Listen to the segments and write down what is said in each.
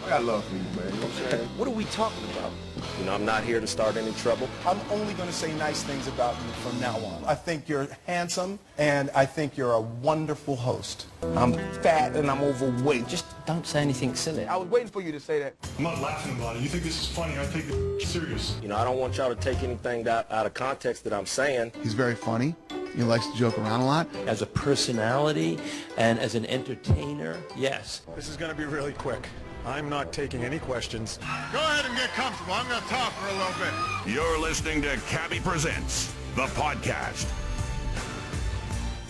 I got love for you, man. You know what I'm saying? What are we talking about? You know, I'm not here to start any trouble. I'm only going to say nice things about you from now on. I think you're handsome, and I think you're a wonderful host. I'm fat and I'm overweight. Just don't say anything silly. I was waiting for you to say that. I'm not laughing about it. You think this is funny? I take it serious. You know, I don't want y'all to take anything out of context that I'm saying. He's very funny. He likes to joke around a lot. As a personality and as an entertainer, yes. This is going to be really quick. I'm not taking any questions. Go ahead and get comfortable. I'm going to talk for a little bit. You're listening to Cabbie Presents, the podcast.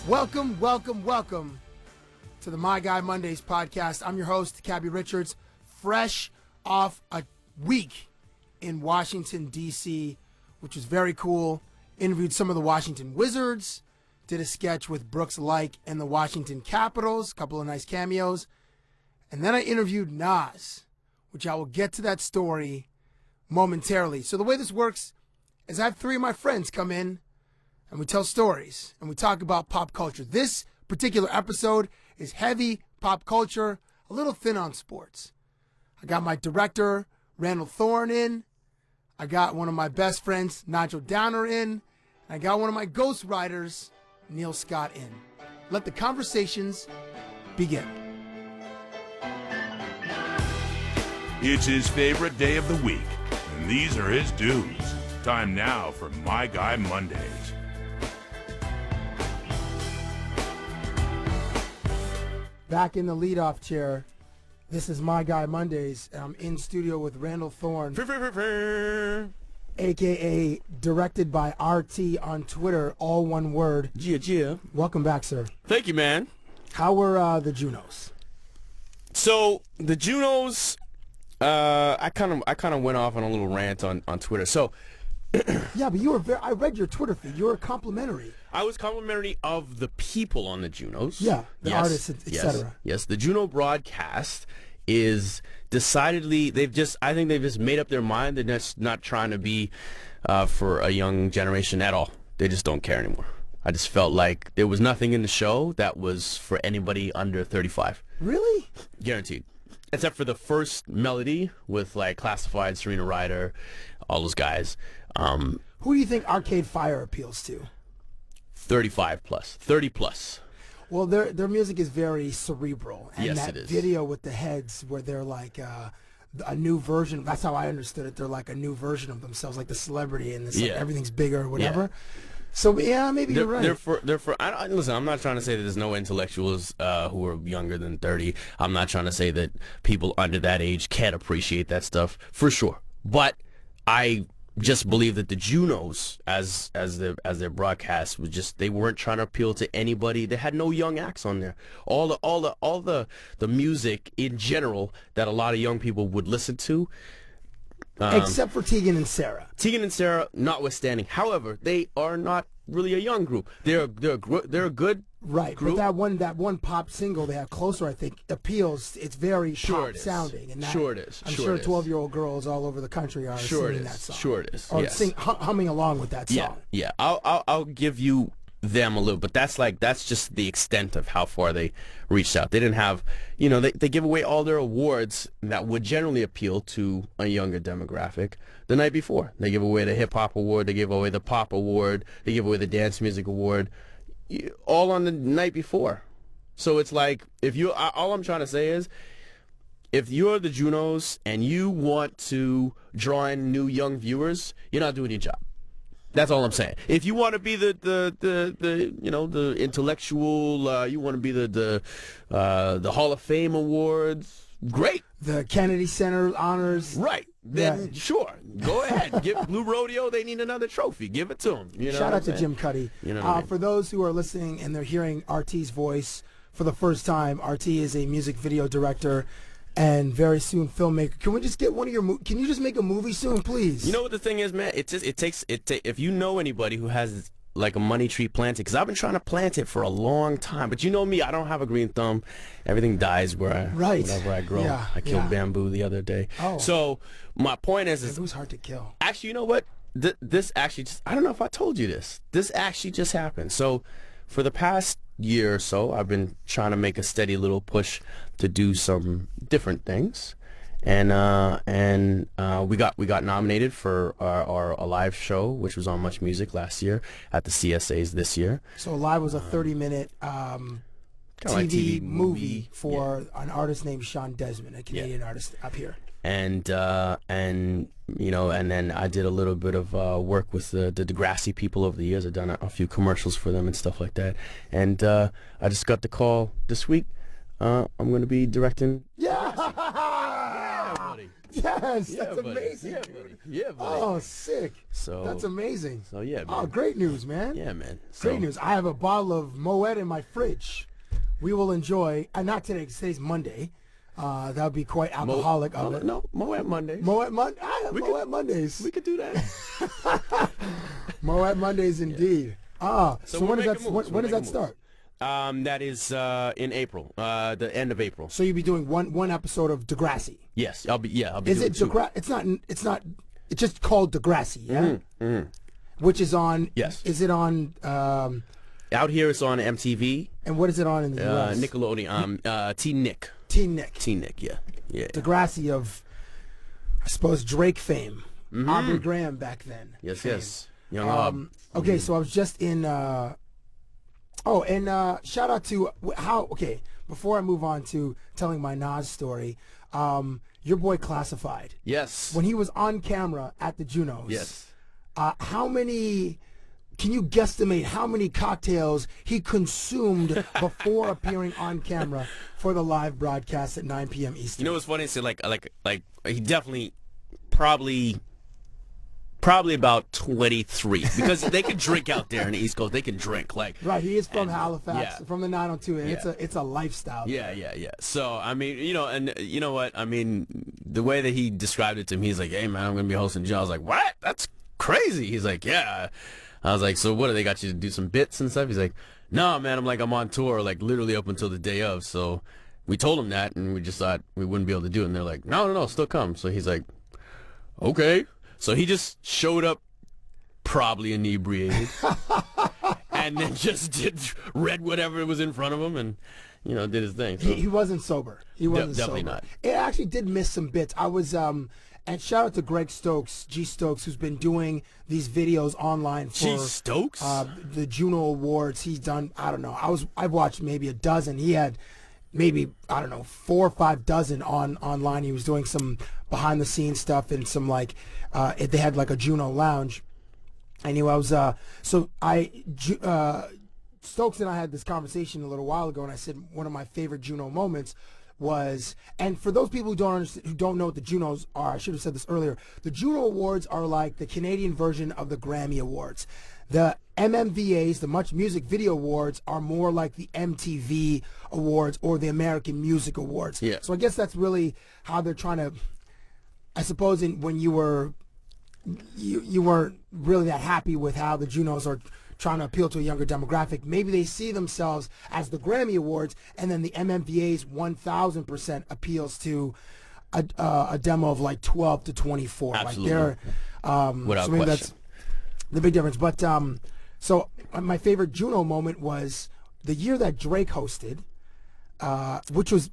Welcome, welcome, welcome to the My Guy Mondays podcast. I'm your host, Cabbie Richards, fresh off a week in Washington, D.C., which was very cool. Interviewed some of the Washington Wizards, did a sketch with Brooks Like and the Washington Capitals, a couple of nice cameos. And then I interviewed Nas, which I will get to that story momentarily. So the way this works is I have three of my friends come in and we tell stories and we talk about pop culture. This particular episode is heavy pop culture, a little thin on sports. I got my director, Randall Thorne, in. I got one of my best friends, Nigel in. I got one of my ghostwriters, Neil Scott, in. Let the conversations begin. It's his favorite day of the week, and these are his dues. Time now for My Guy Mondays. Back in the leadoff chair, this is My Guy Mondays, and I'm in studio with Randall Thorne, a.k.a. directed by RT on Twitter, all one word. Gia. Welcome back, sir. Thank you, man. How were the Junos? So, the Junos, I kind of went off on a little rant on Twitter. So, yeah, but you were I read your Twitter feed. You were complimentary. I was complimentary of the people on the Junos. Yeah, the artists, etc. Yes, the Juno broadcast is decidedly, I think they've just made up their mind. They're just not trying to be for a young generation at all. They just don't care anymore. I just felt like there was nothing in the show that was for anybody under 35. Really? Guaranteed. Except for the first melody with like Classified, Serena Ryder, all those guys. Who do you think Arcade Fire appeals to? 35 plus, 30 plus. Well, their music is very cerebral. And yes, that it is. Video with the heads where they're like a new version. That's how I understood it. They're like a new version of themselves, like the celebrity, and like everything's bigger or whatever. Yeah. So yeah, maybe you're right. Listen, I'm not trying to say that there's no intellectuals who are younger than 30. I'm not trying to say that people under that age can't appreciate that stuff, for sure. But I just believe that the Junos, as their broadcast was just, they weren't trying to appeal to anybody. They had no young acts on there. All the music in general that a lot of young people would listen to. Except for Tegan and Sarah. Tegan and Sarah, notwithstanding. However, they are not really a young group. They're a good group. But that one pop single they have, Closer, I think, appeals. It's very pop sounding. And sure it is. I'm sure 12-year-old girls all over the country are singing that song. Sure it is. Or yes. humming along with that song. Yeah. I'll give you them a little, but that's just the extent of how far they reached out. They didn't have, they give away all their awards that would generally appeal to a younger demographic the night before. They give away the hip hop award, they give away the pop award, they give away the dance music award, all on the night before. So it's like, all I'm trying to say is, if you're the Junos and you want to draw in new young viewers, you're not doing your job. That's all I'm saying. If you want to be the intellectual, you want to be the Hall of Fame awards, great. The Kennedy Center honors, right? Then sure, go ahead. Give Blue Rodeo. They need another trophy. Give it to them. Shout out to Jim Cuddy. I mean? For those who are listening and they're hearing RT's voice for the first time, RT is a music video director and very soon filmmaker. Can we just get one of your? Can you just make a movie soon, please? You know what the thing is, man? It takes. If you know anybody who has like a money tree planted, because I've been trying to plant it for a long time. But you know me, I don't have a green thumb. Everything dies whenever I grow. Yeah, I killed bamboo the other day. Oh. So my point is it was hard to kill. Actually, you know what? This actually just, I don't know if I told you this. This actually just happened. So for the past year or so, I've been trying to make a steady little push to do some different things. and we got nominated for our live show, which was on Much Music last year at the CSAs this year. So Live was a 30-minute TV, like TV movie for an artist named Sean Desmond, a Canadian artist up here. And you know, and then I did a little bit of work with the Degrassi people over the years. I've done a few commercials for them and stuff like that. And I just got the call this week. I'm going to be directing. Yeah, buddy. yes, Yeah, that's buddy. amazing. Yeah, buddy. Yeah, buddy. Oh, sick. So That's amazing. So yeah, man. Oh, great news, man. Yeah, man. Great news. I have a bottle of Moet in my fridge. We will enjoy, not today, 'cause today's Monday. That would be quite alcoholic of it. No, Moet Mondays. Moet Mondays. I have Moet Mondays. We could do that. Moet Mondays indeed. So we're when does that making moves. when We're does that making start? That is in April, the end of April. So you'll be doing one episode of Degrassi. Yes, I'll be. Is doing it two. Degrassi? It's not. It's just called Degrassi. Yeah. Which is on. Yes. Is it on? Out here, it's on MTV. And what is it on in the US? Nickelodeon. Teen Nick. Teen Nick. Teen Nick. Yeah. Degrassi of, I suppose, Drake fame. Aubrey Graham back then. Yes. fame. Yes. Young Ob. Okay, so I was just in. Shout out to how. Okay, before I move on to telling my Nas story, your boy Classified. Yes. When he was on camera at the Junos. Yes. How many? Can you guesstimate how many cocktails he consumed before appearing on camera for the live broadcast at 9 p.m. Eastern? You know what's funny? So like he definitely probably about 23 because they can drink out there in the East Coast. They can drink right. He is from Halifax, yeah. from the 902, and Yeah. it's a lifestyle. Yeah. So I mean, you know, and you know what? I mean, the way that he described it to me, he's like, "Hey man, I'm gonna be hosting John." I was like, "What? That's crazy." He's like, "Yeah." I was like, "So what? Do they got you to do some bits and stuff?" He's like, "No, man. I'm on tour, like literally up until the day of." So we told him that, and we just thought we wouldn't be able to do it. And they're like, "No, still come." So he's like, "Okay." So he just showed up, probably inebriated, and then just read whatever was in front of him, and you know, did his thing. So. He wasn't sober. He wasn't definitely sober. not. It actually did miss some bits. I was and shout out to Greg Stokes, G Stokes, who's been doing these videos online for G Stokes? The Juno Awards. He's done, I don't know. I've watched maybe a dozen. He had maybe, I don't know, 4 or 5 dozen online. He was doing some behind the scenes stuff and some like they had like a Juno lounge. Anyway, I was Stokes and I had this conversation a little while ago, and I said one of my favorite Juno moments was, and for those people who don't know what the Junos are, I should have said this earlier. The Juno Awards are like the Canadian version of the Grammy Awards. The MMVAs, the Much Music Video Awards, are more like the MTV Awards or the American Music Awards. Yeah. So I guess that's really how they're trying to. I suppose when you weren't really that happy with how the Junos are trying to appeal to a younger demographic. Maybe they see themselves as the Grammy Awards, and then the MMVA's 1,000% appeals to a demo of like 12 to 24. Absolutely. Like without so maybe question. that's the big difference. But so my favorite Juno moment was the year that Drake hosted, which was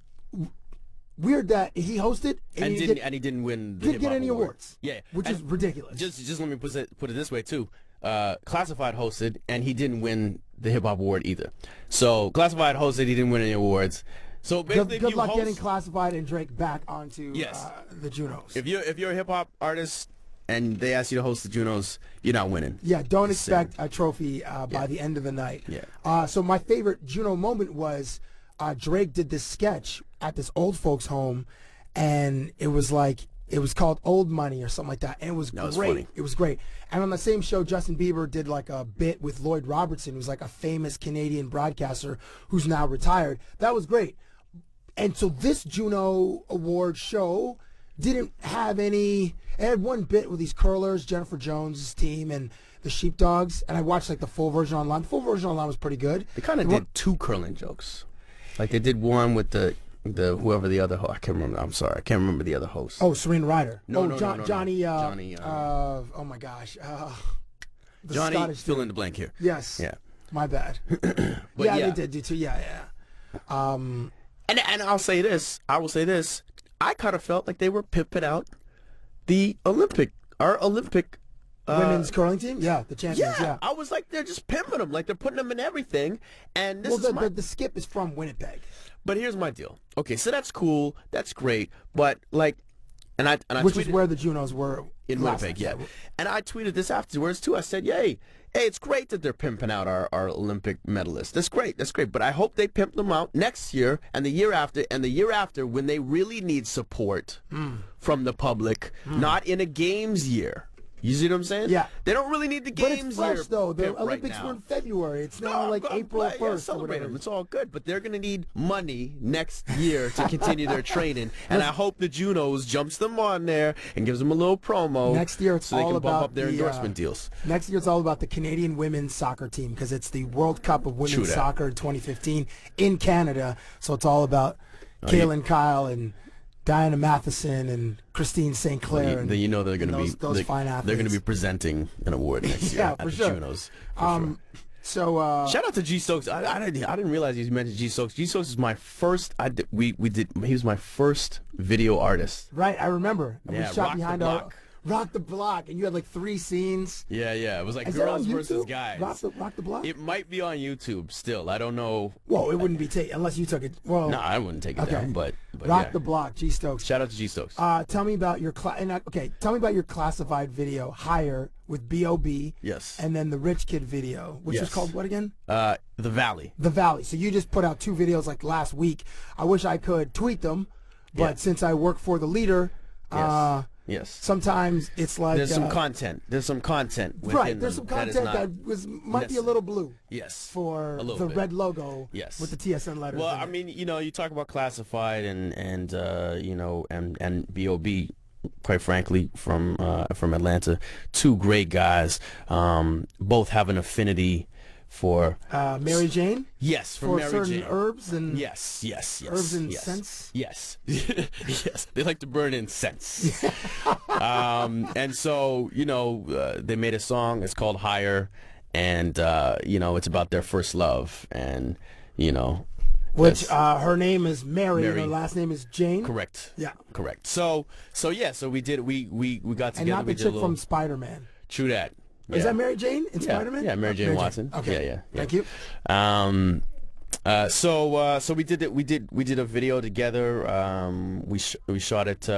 weird that he hosted and he didn't win the didn't get hip-hop any award. awards. Yeah, which and is ridiculous. Just let me put it this way too. Classified hosted, and he didn't win the hip hop award either. So Classified hosted, he didn't win any awards. So basically, good if you luck host, getting Classified and Drake back onto Yes. The Junos. if you're a hip hop artist and they ask you to host the Junos, you're not winning. Yeah, don't Just expect a trophy by the end of the night. Yeah. So my favorite Juno moment was Drake did this sketch at this old folks home, and it was called Old Money or something like that, and it was That was great. funny. It was great. And on the same show, Justin Bieber did like a bit with Lloyd Robertson, who's like a famous Canadian broadcaster who's now retired. That was great. And so this Juno Award show didn't have any. It had one bit with these curlers, Jennifer Jones' team, and the Sheepdogs. And I watched like the full version online. The full version online was pretty good. They kind of did 2 curling jokes. Like they did one with the whoever the other I can't remember. I'm sorry, I can't remember the other host. Oh, Serena Ryder. No, Johnny. Johnny. Oh my gosh. The Johnny, Scottish fill dude. in the blank here. Yes. Yeah. My bad. But They did do too. Yeah. And I'll say this. I will say this. I kind of felt like they were pimping out our Olympic Women's curling team? Yeah, the champions, yeah. I was like, they're just pimping them. Like, they're putting them in everything. And this the skip is from Winnipeg. But here's my deal. Okay, so that's cool. That's great. But, like, and I Which tweeted, is where the Junos were. in Winnipeg, yeah. And I tweeted this afterwards, too. I said, hey, it's great that they're pimping out our Olympic medalists. That's great. That's great. But I hope they pimp them out next year and the year after when they really need support from the public, not in a games year. You see what I'm saying? Yeah. They don't really need the But games it's fresh, year though. The pimp Olympics right were now. in February. It's now like I'm April glad, 1st. yeah, celebrate or whatever. them. It's all good. But they're going to need money next year to continue their training. And I hope the Junos jumps them on there and gives them a little promo. Next year it's so they all can bump about up their endorsement deals. Next year it's all about the Canadian women's soccer team because it's the World Cup of Women's Soccer in 2015 in Canada. So it's all about Kaylin Kyle and Diana Matheson and Christine St. Clair. Then you know they're going to be those fine athletes. They're going to be presenting an award next year at for the sure. Junos. For sure. So shout out to G Stokes. I didn't realize you mentioned G Stokes. G Stokes is my first. He was my first video artist. right, I remember. And Yeah, we shot Rock the behind Block. Rock the Block, and you had like 3 scenes. Yeah. It was like Is that girls on versus YouTube? guys. Rock the Block. It might be on YouTube still. I don't know. Well, it wouldn't be unless you took it. Well, No, I wouldn't take it down. But Rock yeah. the Block, G Stokes. Shout out to G Stokes. Tell me about your tell me about your classified video, Higher, with B.O.B. Yes. And then the Rich Kid video, which is Yes. called what again? The Valley. The Valley. So you just put out 2 videos like last week. I wish I could tweet them, but Yeah. since I work for the leader, Yes. sometimes it's like There's some content. There's some content. Within right. There's some them content that that might be a little blue. Yes. For a little the bit. red logo. Yes. With the TSN letters. Well, in I it. mean, you talk about classified and B.O.B. Quite frankly, from Atlanta, 2 great guys. Both have an affinity for Mary Jane. yes, For Mary certain Jane. herbs and Yes. herbs and yes. scents? Yes, yes. They like to burn incense. And so they made a song. It's called Higher, and it's about their first love, and which her name is Mary, and her Mary. last name is Jane. correct. Yeah. Correct. So we did. We got together. And not we the did a chick little, from Spider-Man. True that. Is Yeah. that Mary Jane in Spider-Man? Yeah, Mary Jane Watson. Okay. Yeah. Thank you. So we did it. We did a video together. We shot it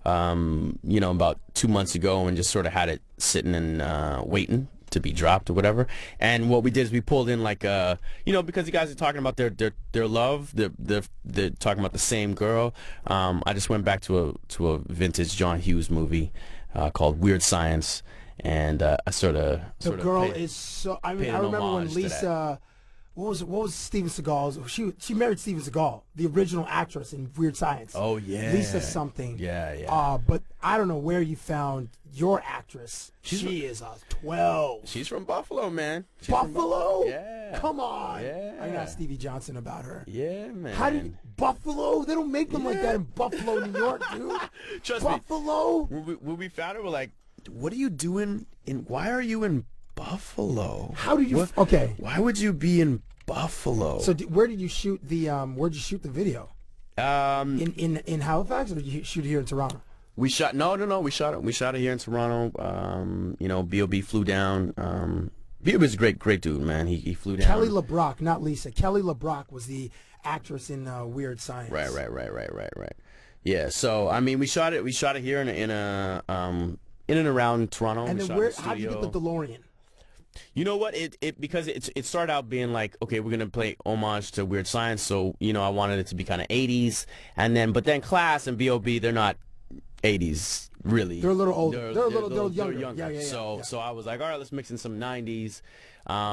about 2 months ago and just sort of had it sitting and waiting to be dropped or whatever. And what we did is we pulled in like because the guys are talking about their love, they're talking about the same girl. I just went back to a vintage John Hughes movie called Weird Science, and I sort of The girl is so. I mean, paid I an remember when homage to Lisa. What was Steven Seagal's? She married Steven Seagal, the original actress in Weird Science. Oh yeah, Lisa something. Yeah. But I don't know where you found your actress. She is a 12. She's from Buffalo, man. She's from Buffalo? Yeah. Come on. Yeah. I got Stevie Johnson about her. Yeah, man. How did Buffalo? They don't make them like that in Buffalo, New York, dude. Trust Buffalo? me. When we found her, we're like, what are you doing why are you in Buffalo? How did you? What- Okay. Why would you be in Buffalo? So where did you shoot the? Where'd you shoot the video? In Halifax, or did you shoot it here in Toronto? We shot no. We shot it here in Toronto. B.O.B. flew down. B.O.B.'s a great dude, man. He flew down. Kelly LeBrock, not Lisa. Kelly LeBrock was the actress in Weird Science. Right. Yeah. So I mean, we shot it here in and around Toronto. And We then shot in where? the How did you get the studio. DeLorean? You know what? Because it started out being like, okay, we're gonna play homage to Weird Science, so I wanted it to be kind of 80s, but then Class and B.O.B. they're not 80s really. They're a little older. They're younger. They're Yeah. So I was like, all right, let's mix in some 90s.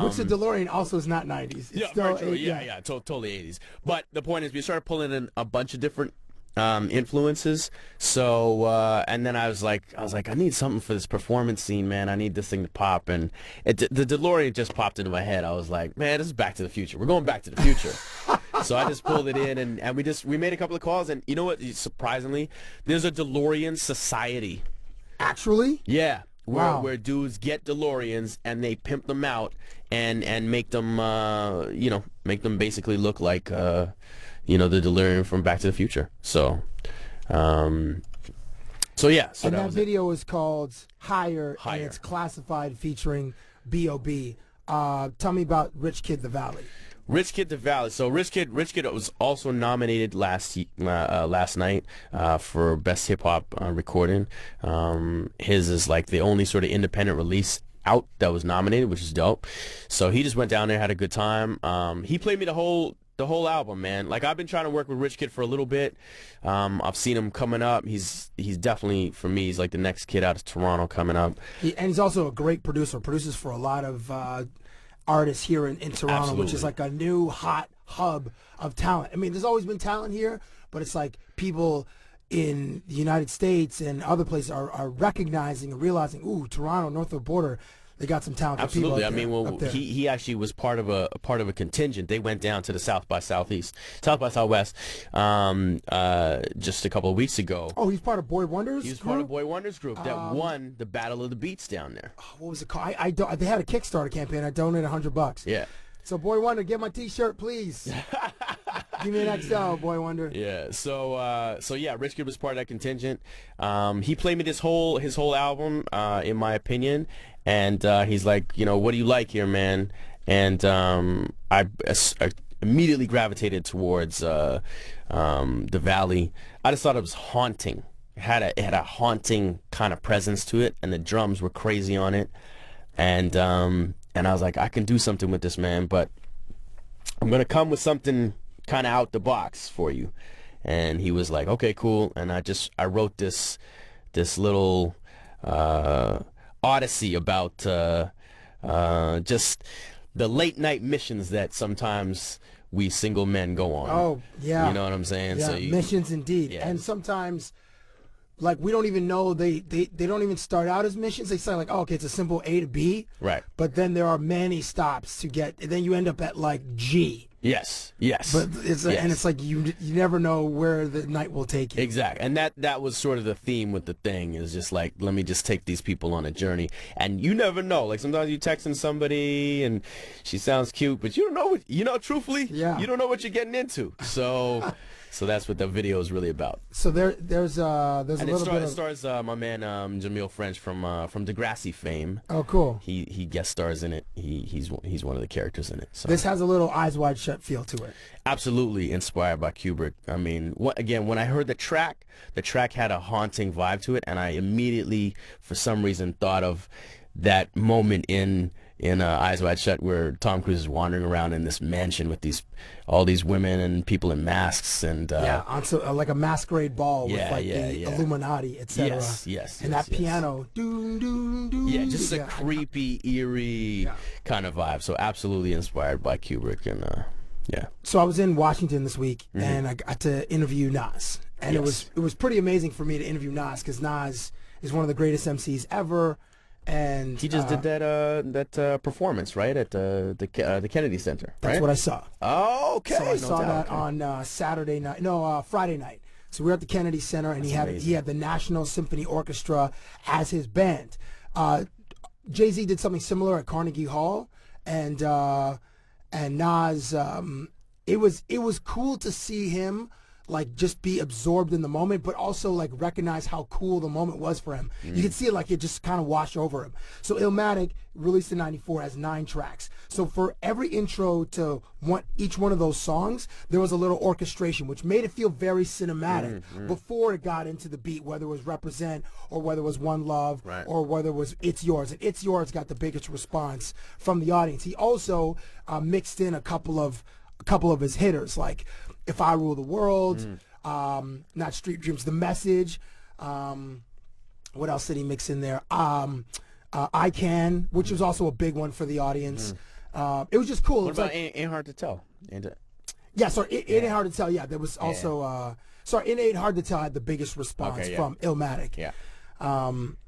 Which the DeLorean also is not 90s. It's Yeah, still very true. Yeah, totally 80s. But the point is, we started pulling in a bunch of different influences. So and then I was like, I need something for this performance scene, man. I need this thing to pop, and the DeLorean just popped into my head. I was like, man, this is Back to the Future. We're going Back to the Future. So I just pulled it in, and we made a couple of calls, and you know what? Surprisingly, there's a DeLorean society. Actually? Yeah. Wow. Where dudes get DeLoreans and they pimp them out and make them make them basically look like the DeLorean from Back to the Future. So So yeah, so and that was video is called Higher, and Higher. it's classified featuring B.O.B. Tell me about Rich Kid the Valley. Rich Kid the Valley. So Rich Kid was also nominated last night for Best Hip Hop Recording. His is like the only sort of independent release out that was nominated, which is dope. So he just went down there, had a good time. He played me the whole album, man. Like, I've been trying to work with Rich Kid for a little bit. I've seen him coming up. He's definitely, for me, he's like the next kid out of Toronto coming up. And he's also a great producer. Produces for a lot of artists here in Toronto, Absolutely. which is like a new hot hub of talent. I mean, there's always been talent here, but it's like people in the United States and other places are recognizing and realizing, ooh, Toronto, north of the border, they got some talented people. Absolutely. Up I there, mean, well, up there. he actually was part of a contingent. They went down to the South by Southwest, just a couple of weeks ago. Oh, he's part of Boy Wonders. He was part of Boy Wonders group that won the Battle of the Beats down there. What was it called? They had a Kickstarter campaign. I donated $100. Yeah. So Boy Wonder, get my T-shirt, please. Give me an XL, Boy Wonder. Yeah. So yeah, Rich Kid was part of that contingent. He played me his whole album, in my opinion, and he's like, you know, what do you like here, man? And I immediately gravitated towards the Valley. I just thought it was haunting. It had a haunting kind of presence to it, and the drums were crazy on it, and I was like, I can do something with this, man, but I'm gonna come with something kind of out the box for you. And he was like, okay, cool. And I wrote this little odyssey about just the late night missions that sometimes we single men go on. Oh, yeah. You know what I'm saying? Yeah, So missions indeed. Yeah. And sometimes, like, we don't even know, they don't even start out as missions. They say, like, oh, okay, it's a simple A to B. Right. But then there are many stops to get, and then you end up at, like, G. Yes. But it's and it's like you never know where the night will take you. Exactly. And that was sort of the theme with the thing, is just like, let me just take these people on a journey. And you never know. Like, sometimes you texting somebody and she sounds cute, but you don't know truthfully, you don't know what you're getting into. So that's what the video is really about. So there's a and little bit of... it stars my man Jamil French from Degrassi fame. Oh, cool. He guest stars in it. He's one of the characters in it. So This has a little Eyes Wide Shut feel to it. absolutely inspired by Kubrick. I mean, when I heard the track had a haunting vibe to it, and I immediately, for some reason, thought of that moment in Eyes Wide Shut where Tom Cruise is wandering around in this mansion with all these women and people in masks and onto like a masquerade ball with like the Illuminati, etc. Yes. And that piano, doom doom doom. Yeah, just a creepy, eerie kind of vibe. So absolutely inspired by Kubrick, and yeah. So I was in Washington this week, and I got to interview Nas, and it was pretty amazing for me to interview Nas, because Nas is one of the greatest MCs ever. And he just did that performance, right, at the Kennedy Center, right? That's what I saw. Oh, okay. So I saw that on Friday night. So we were at the Kennedy Center, and he had the National Symphony Orchestra as his band. Jay-Z did something similar at Carnegie Hall, and Nas, it was cool to see him like just be absorbed in the moment, but also like recognize how cool the moment was for him. You could see it like it just kind of washed over him. So Illmatic, released in '94, has 9 tracks. So for every intro to each one of those songs, there was a little orchestration, which made it feel very cinematic before it got into the beat, whether it was Represent or whether it was One Love or whether it was It's Yours. And It's Yours got the biggest response from the audience. He also mixed in a couple of his hitters, like If I Rule the World, not Street Dreams, The Message. What else did he mix in there? I Can, which was also a big one for the audience. It was just cool. What about Ain't Hard to Tell? Yeah, sorry, It Ain't Hard to Tell. Yeah, there was also, It Ain't Hard to Tell had the biggest response from Illmatic. Yeah. And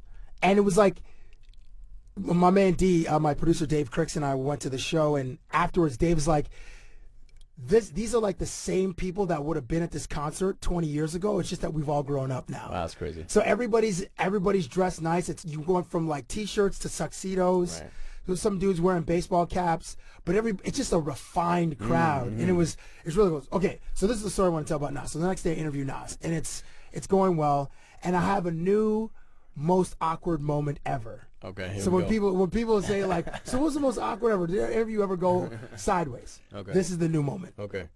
it was like, my man D, my producer Dave Cricks and I went to the show, and afterwards Dave was like, these are like the same people that would have been at this concert 20 years ago. It's just that we've all grown up now. Wow, that's crazy. So everybody's dressed nice. You going from like t-shirts to tuxedos. Right. There's some dudes wearing baseball caps, but it's just a refined crowd, and it's really cool. Okay, so this is the story I want to tell about Nas. So the next day I interview Nas, and it's It's going well. And I have a new most awkward moment ever. Okay. Here So we when go. people say like, so what's the most awkward ever? Did any of you ever go sideways? Okay. This is the new moment. Okay.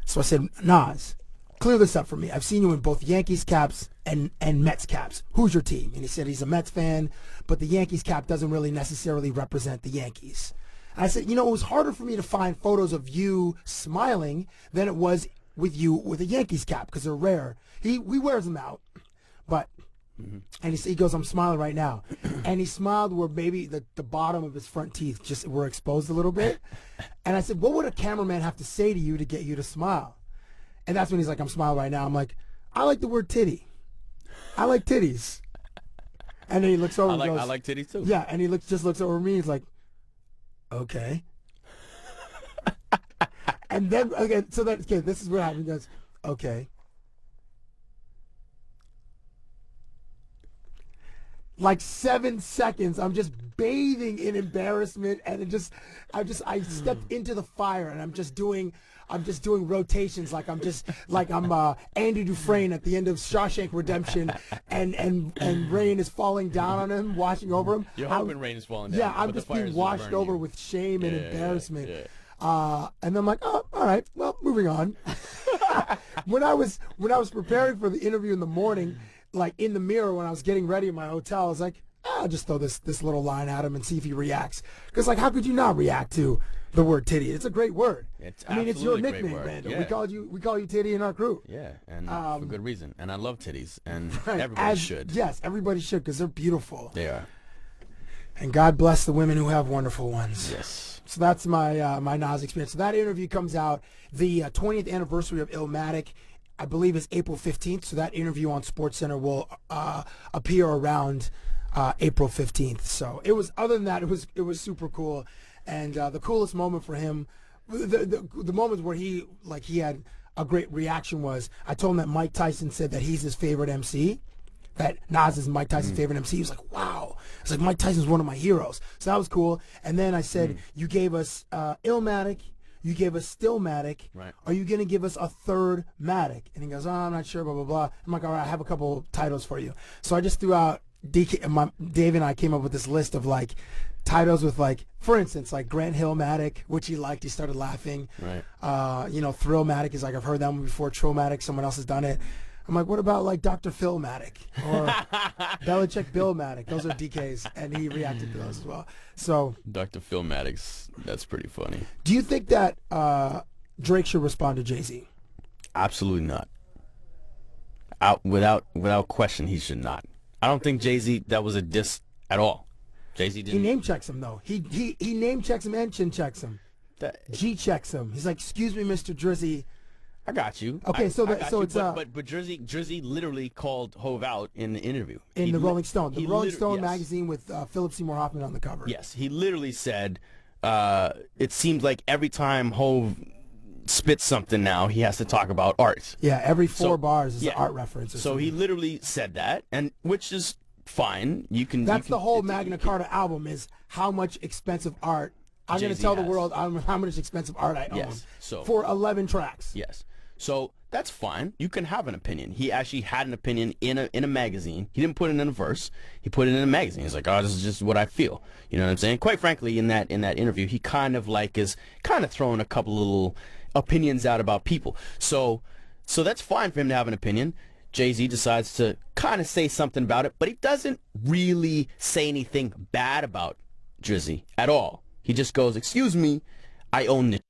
So I said, Nas, clear this up for me. I've seen you in both Yankees caps and Mets caps. Who's your team? And he said he's a Mets fan, but the Yankees cap doesn't really necessarily represent the Yankees. And I said, you know, it was harder for me to find photos of you smiling than it was with you with a Yankees cap because they're rare. He wears them out, but and he goes, I'm smiling right now. And he smiled where maybe the bottom of his front teeth just were exposed a little bit. And I said, what would a cameraman have to say to you to get you to smile? And that's when he's like, I'm smiling right now. I'm like, I like the word titty. I like titties. And then he looks over and goes, I like titties too. yeah, and he just looks over at me. He's like, okay. And then, okay, so that, okay, this is what happened. He goes, okay. Like 7 seconds, I'm just bathing in embarrassment, and I stepped into the fire, and I'm just doing rotations like I'm Andy Dufresne at the end of Shawshank Redemption, and rain is falling down on him, washing over him. You're hoping rain is falling down. Yeah, I'm but just the fire's being just washed burning over you. with shame and embarrassment. Yeah. And I'm like, oh, all right, well, moving on. when I was preparing for the interview in the morning, like in the mirror when I was getting ready in my hotel, I was like, I'll just throw this little line at him and see if he reacts. Because like, how could you not react to the word titty? It's a great word. It's I mean, it's your absolutely a great nickname, word. Randall. Yeah. We call you Titty in our crew. Yeah, and for good reason. And I love titties, and Right, everybody should. Yes, everybody should because they're beautiful. They are. And God bless the women who have wonderful ones. Yes. So that's my my Nas experience. So that interview comes out the 20th anniversary of Illmatic, I believe, is April 15th. So that interview on SportsCenter will appear around April 15th. So it was. Other than that, it was super cool, and the coolest moment for him, the moments where he had a great reaction was I told him that Mike Tyson said that he's his favorite MC. That Nas is Mike Tyson's favorite MC. He was like, wow. It's like, Mike Tyson's one of my heroes. So that was cool. And then I said, you gave us Illmatic. You gave us Stillmatic. Right. Are you going to give us a third Matic? And he goes, oh, I'm not sure, blah, blah, blah. I'm like, all right, I have a couple titles for you. So I just threw out, Dave and I came up with this list of like titles with like, for instance, like Grant Hill-Matic, which he liked. He started laughing. Right. Thrill-Matic is like, I've heard that one before. Trill-Matic, someone else has done it. I'm like, what about like Dr. Phil-Matic or Belichick Bill-Matic? Those are DKs, and he reacted to those as well. So, Dr. Phil Maddox, that's pretty funny. do you think that Drake should respond to Jay-Z? Absolutely not. Without question, he should not. I don't think Jay-Z, that was a diss at all. Jay-Z He didn't. name checks him though. He name checks him and chin checks him. G checks him. He's like, excuse me, Mr. Drizzy. I got you. Okay, I so got you, it's but Drizzy literally called Hove out in the interview in the Rolling Stone, yes. magazine with Philip Seymour Hoffman on the cover. Yes, he literally said, it seems like every time Hove spits something now, he has to talk about art. Yeah, every four bars is an art reference. So he literally said that, and which is fine. That's the whole Magna Carta album is how much expensive art. I'm going to tell the world how much expensive art I own. Yes, so for 11 tracks. Yes. So that's fine. You can have an opinion. He actually had an opinion in a magazine. He didn't put it in a verse. He put it in a magazine. He's like, oh, this is just what I feel. You know what I'm saying? Quite frankly, in that interview, he kind of is throwing a couple little opinions out about people. So that's fine for him to have an opinion. Jay-Z decides to kind of say something about it, but he doesn't really say anything bad about Drizzy at all. He just goes, excuse me, I own it.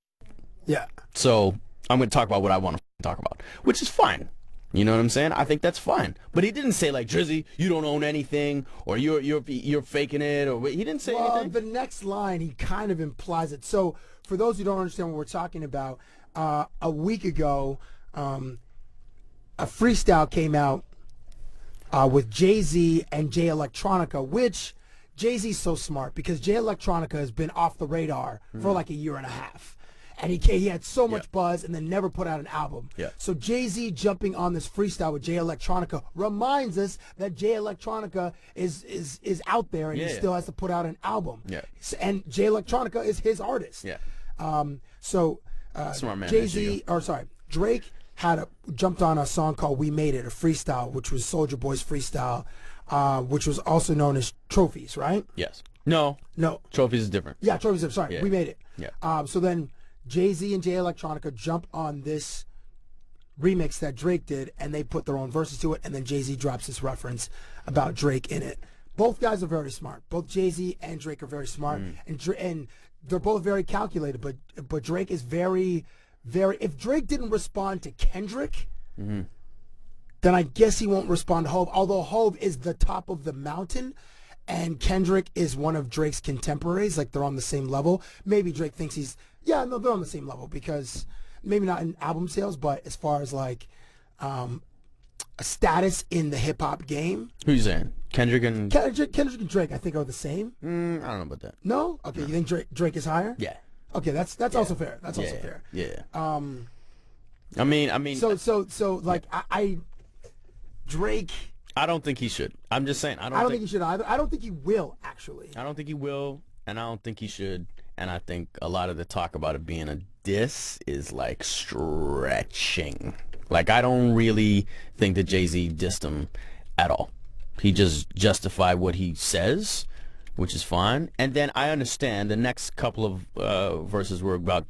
Yeah. So I'm going to talk about what I want to talk about, which is fine. You know what I'm saying? I think that's fine. But he didn't say like, Drizzy, you don't own anything, or you're faking it, or he didn't say anything. The next line, he kind of implies it. So for those who don't understand what we're talking about, a week ago, a freestyle came out with Jay-Z and Jay Electronica, which Jay-Z's so smart because Jay Electronica has been off the radar for like a year and a half. And he had so much buzz and then never put out an album. Yeah. So Jay-Z jumping on this freestyle with Jay Electronica reminds us that Jay Electronica is out there and he still has to put out an album. Yeah. And Jay Electronica is his artist. Yeah. So Smart man, Jay-Z, Drake jumped on a song called "We Made It," a freestyle, which was Soulja Boy's freestyle, which was also known as Trophies, right? Yes. No. Trophies is different. Yeah, Trophies. Sorry, Yeah. We Made It. Yeah. So then Jay-Z and Jay Electronica jump on this remix that Drake did, and they put their own verses to it, and then Jay-Z drops this reference about Drake in it. Both guys are very smart. Both Jay-Z and Drake are very smart, and they're both very calculated. But Drake is very, very. If Drake didn't respond to Kendrick, then I guess he won't respond to Hove. Although Hove is the top of the mountain, and Kendrick is one of Drake's contemporaries. Like they're on the same level. Maybe Drake thinks they're on the same level because maybe not in album sales, but as far as like a status in the hip hop game. Who you saying? Kendrick and Drake, I think, are the same. I don't know about that. No? Okay, you think Drake is higher? Yeah. Okay, that's also fair. That's also fair. Yeah. I mean. So like Drake. I don't think he should. I'm just saying. I don't think he should either. I don't think he will actually. I don't think he will, and I don't think he should. And I think a lot of the talk about it being a diss is like stretching. Like I don't really think that Jay-Z dissed him at all. He just justified what he says, which is fine. And then I understand the next couple of verses were about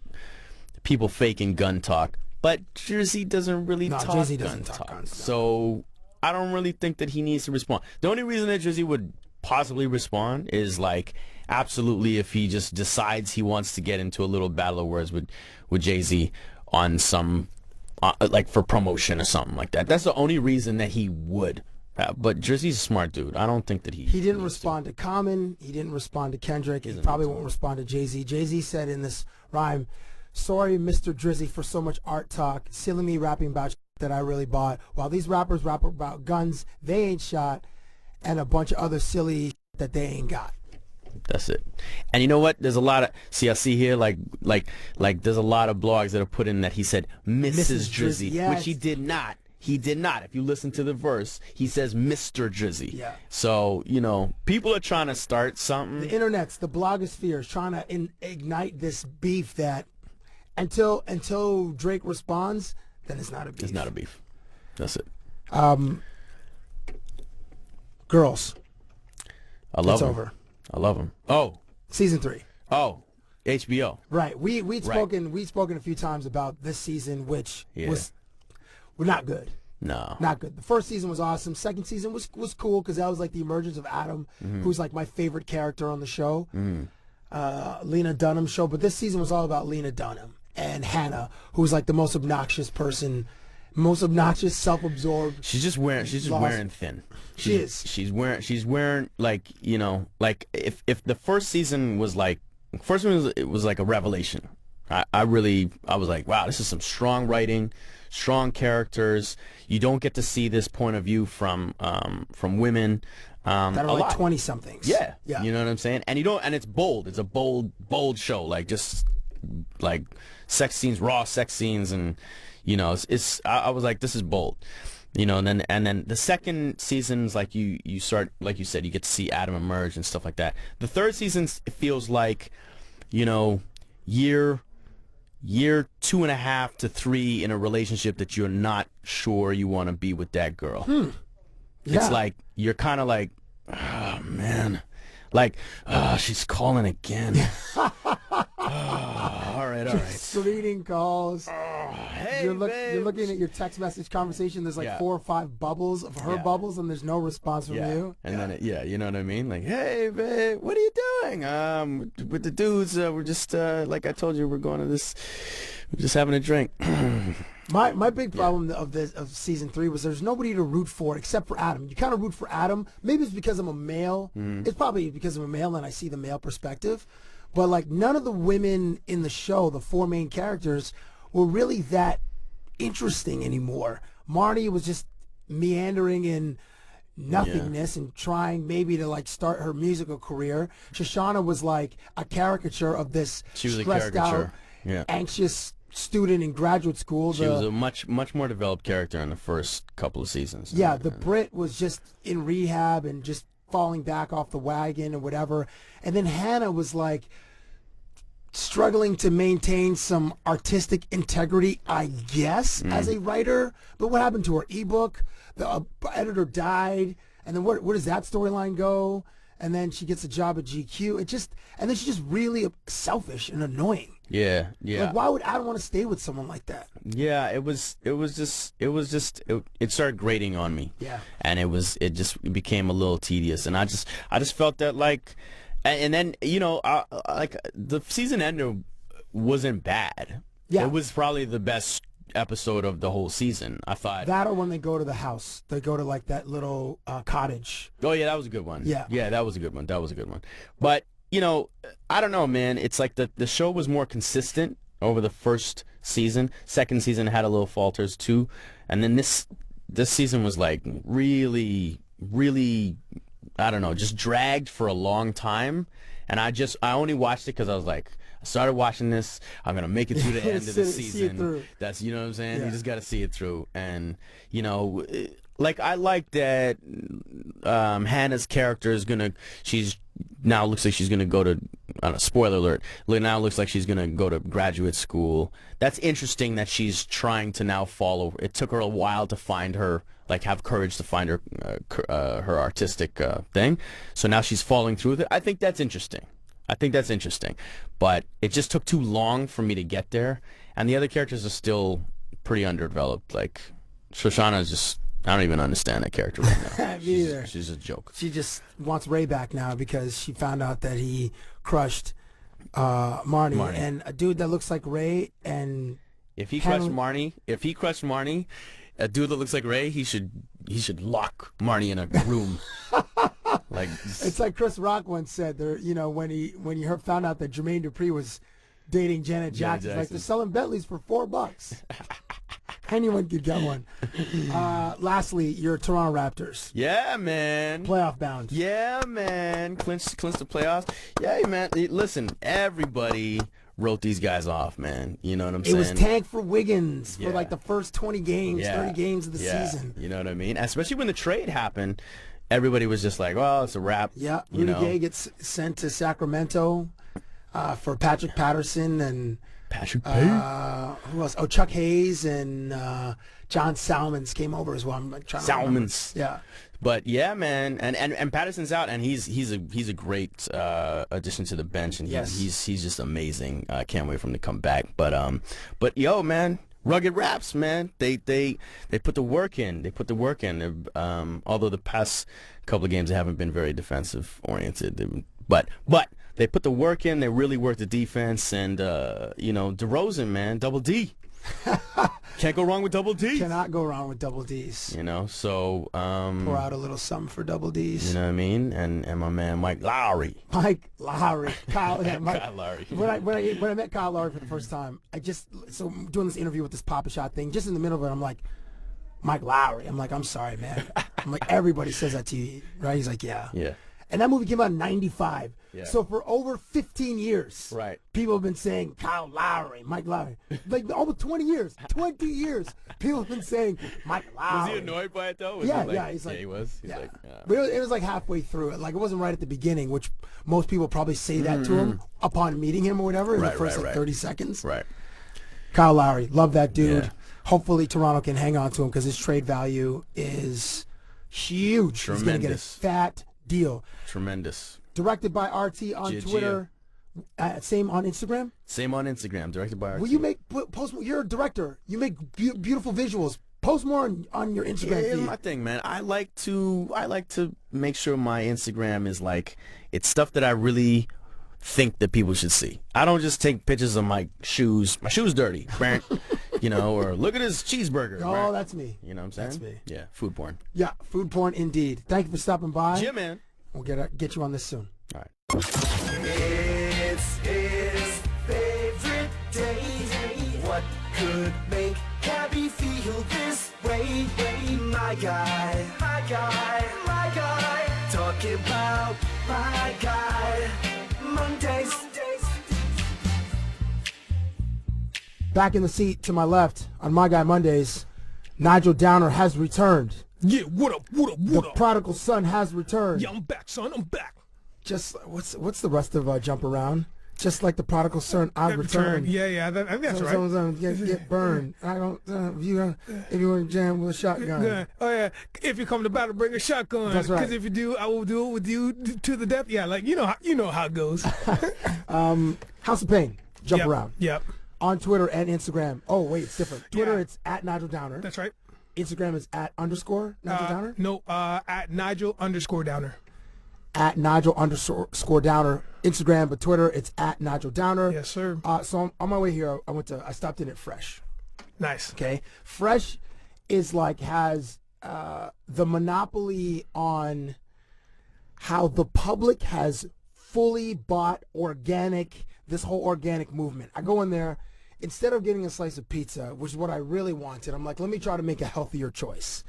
people faking gun talk, but Jay-Z doesn't really talk Jay-Z gun doesn't talk talk. gun stuff. So I don't really think that he needs to respond. The only reason that Jay-Z would possibly respond is like absolutely if he just decides he wants to get into a little battle of words with Jay-Z on some like for promotion or something like that. That's the only reason that he would. But Jay-Z's a smart dude. I don't think that he didn't respond to Common. He didn't respond to Kendrick. He probably won't respond to Jay-Z. Jay-Z said in this rhyme, "Sorry, Mr. Drizzy, for so much art talk. Silly me rapping about that I really bought. While these rappers rap about guns they ain't shot, and a bunch of other silly that they ain't got." That's it. And you know what? There's a lot of I see here like there's a lot of blogs that have put in that he said Mrs. Drizzy, yes. which he did not. He did not. If you listen to the verse, he says Mr. Drizzy. Yeah. So, people are trying to start something. The internet's, the blogosphere is trying to ignite this beef that until Drake responds, then it's not a beef. It's not a beef. That's it. Girls. I love It's him. over. I love him. Oh. Season 3. Oh. HBO. Right. We'd spoken a few times about this season, which was not good. No. Not good. The first season was awesome. Second season was cool because that was like the emergence of Adam, who's like my favorite character on the show. Lena Dunham's show. But this season was all about Lena Dunham and Hannah, who's like the most obnoxious person, most obnoxious, self-absorbed. She's just wearing thin. She is. She's wearing like, like if the first season was like, it was like a revelation. I was like, wow, this is some strong writing, strong characters. You don't get to see this point of view from women. That are like 20-somethings. Yeah. Yeah. You know what I'm saying? And and it's bold. It's a bold show. Like just like sex scenes, raw sex scenes, and I was like, this is bold. And then the second season's like you start, like you said, you get to see Adam emerge and stuff like that. The third season, it feels like, year 2.5 to 3 in a relationship that you're not sure you want to be with that girl. Yeah. It's like you're kind of like, oh man, like she's calling again. All right. Screening calls. Hey, you're looking at your text message conversation. There's like 4 or 5 bubbles of her bubbles, and there's no response from you. And then you know what I mean? Like, hey, babe, what are you doing? With the dudes, we're just like I told you, we're just having a drink. My big problem of season 3 was there's nobody to root for except for Adam. You kind of root for Adam. Maybe it's because I'm a male. It's probably because I'm a male and I see the male perspective. But like none of the women in the show, the 4 main characters, were really that interesting anymore. Marnie was just meandering in nothingness and trying maybe to like start her musical career. Shoshana was like a caricature of this stressed out, anxious student in graduate school. She was a much more developed character in the first couple of seasons. Yeah, the Brit was just in rehab and just falling back off the wagon or whatever. And then Hannah was like struggling to maintain some artistic integrity, I guess, as a writer. But what happened to her ebook? The editor died, and then where does that storyline go? And then she gets a job at GQ. And then she's just really selfish and annoying. Yeah. Like, why would Adam want to stay with someone like that? Yeah, it started grating on me. Yeah. And it became a little tedious, and I just felt that, like, and then, like, the season ender wasn't bad. Yeah. It was probably the best episode of the whole season, I thought. That, or when they go to the house, they go to like that little cottage. Oh yeah, that was a good one. Yeah, that was a good one. But I don't know, man. It's like the show was more consistent over the first season. Second season had a little falters too, and then this season was like really, I don't know, just dragged for a long time. And I only watched it because I was like, I started watching this, I'm going to make it through the end of the season. That's, you know what I'm saying? Yeah. You just got to see it through. And, like, I like that Hannah's character is going to, now looks like she's going to go to, I don't know, spoiler alert, now looks like she's going to go to graduate school. That's interesting that she's trying to now follow. It took her a while to find her, like, have courage to find her artistic thing. So now she's following through with it. I think that's interesting. But it just took too long for me to get there. And the other characters are still pretty underdeveloped. Like, Shoshana is just, I don't even understand that character right now. Me either. She's a joke. She just wants Ray back now because she found out that he crushed Marnie. And a dude that looks like Ray, and if he crushed Marnie, a dude that looks like Ray, he should lock Marnie in a room. Like, it's like Chris Rock once said, there, when he found out that Jermaine Dupri was dating Janet Jackson, like, they're selling Bentleys for $4. Anyone could get one. Lastly, your Toronto Raptors. Yeah, man. Playoff bound. Yeah, man. Clinch the playoffs. Yeah, man. Listen, everybody wrote these guys off, man. You know what I'm saying? It was tank for Wiggins for like the first 20 games, 30 games of the season. You know what I mean? Especially when the trade happened, everybody was just like, well, it's a wrap. Yeah, Rudy Gay gets sent to Sacramento for Patrick Patterson and Patrick Payne. Who else? Oh, Chuck Hayes and John Salmons came over as well. I'm trying to remember. Yeah. But yeah, man, and Patterson's out, and he's a great addition to the bench, and he's just amazing. I can't wait for him to come back. But yo, man, rugged Raps, man, they put the work in. Although the past couple of games they haven't been very defensive oriented, but they put the work in. They really worked the defense, and DeRozan, man, double D. Can't go wrong with double D's. Cannot go wrong with double D's. So pour out a little something for double D's. You know what I mean? And my man Mike Lowry. Kyle Lowry. When I met Kyle Lowry for the first time, I'm doing this interview with this Papa Shot thing. Just in the middle of it, I'm like, Mike Lowry. I'm like, I'm sorry, man. I'm like, everybody says that to you, right? He's like, yeah. Yeah. And that movie came out in 95. Yeah. So for over 15 years, right, people have been saying Kyle Lowry, Mike Lowry. Like over 20 years, people have been saying Mike Lowry. Was he annoyed by it though? He's like, he was. He's like, But it was like halfway through it. Like, it wasn't right at the beginning, which most people probably say that to him upon meeting him or whatever in the first 30 seconds. Right. Kyle Lowry, love that dude. Yeah. Hopefully Toronto can hang on to him because his trade value is huge. Tremendous. He's going to get a fat deal. Tremendous. Directed by RT on Twitter. Same on Instagram? Same on Instagram. Directed by RT. Will you post? You're a director. You make beautiful visuals. Post more on your Instagram feed. feed. My thing, man. I like to make sure my Instagram is like, it's stuff that I really think that people should see. I don't just take pictures of my shoes. My shoes dirty, or look at his cheeseburger. Oh, that's me. You know what I'm saying? That's me. Yeah, food porn. Yeah, food porn indeed. Thank you for stopping by. Yeah, man. We'll get you on this soon. All right. It's his favorite day. What could make Cabbie feel this way? My guy. Talking about my guy. Mondays. Back in the seat to my left on My Guy Mondays, Nigel Downer has returned. Yeah, what up? The prodigal son has returned. Yeah, I'm back, son. I'm back. Just what's the rest of Jump Around? just like the prodigal son, I return. Yeah, I think that's right. Someone's get burned. I don't. If you want to jam with a shotgun. Yeah. Oh yeah. If you come to battle, bring a shotgun. That's right. Because if you do, I will do it with you to the death. Yeah, like you know how it goes. House of Pain. Jump around. Yep. On Twitter and Instagram. Oh wait, it's different. Twitter, it's at Nigel Downer. That's right. Instagram is at _ Nigel Downer. No, at Nigel _ Downer. At Nigel _ Downer. Instagram, but Twitter, it's at Nigel Downer. Yes, sir. So on my way here, I stopped in at Fresh. Nice. Okay. Fresh is like has the monopoly on how the public has fully bought organic, this whole organic movement. I go in there, instead of getting a slice of pizza, which is what I really wanted, I'm like, let me try to make a healthier choice.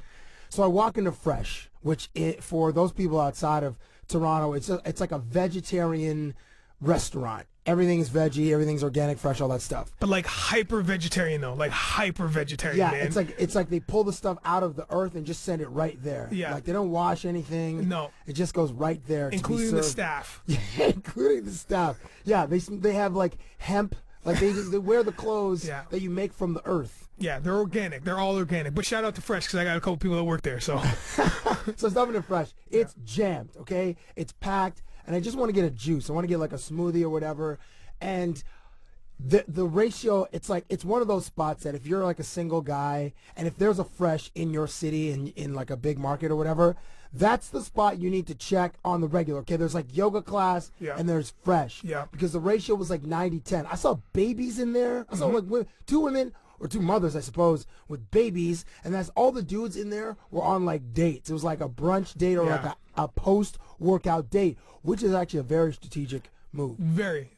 So I walk into Fresh, which for those people outside of Toronto, it's like a vegetarian restaurant. Everything is veggie, everything's organic, fresh, all that stuff. But like hyper vegetarian though, like hyper vegetarian. Yeah, man. it's like they pull the stuff out of the earth and just send it right there. Yeah, like they don't wash anything. No, it just goes right there, including the staff. Yeah, including the staff. Yeah, they have like hemp. Like they wear the clothes that you make from the earth. Yeah, they're organic. They're all organic. But shout out to Fresh because I got a couple people that work there. So, so stuffing it Fresh. It's jammed. Okay, it's packed, and I just want to get a juice. I want to get like a smoothie or whatever, and the ratio. It's like it's one of those spots that if you're like a single guy, and if there's a Fresh in your city in like a big market or whatever, that's the spot you need to check on the regular. Okay, there's like yoga class and there's Fresh. Yeah. Because the ratio was like 90-10. I saw babies in there. I saw like two women or two mothers, I suppose, with babies, and that's all the dudes in there were on like dates. It was like a brunch date or like a post-workout date, which is actually a very strategic move. Very,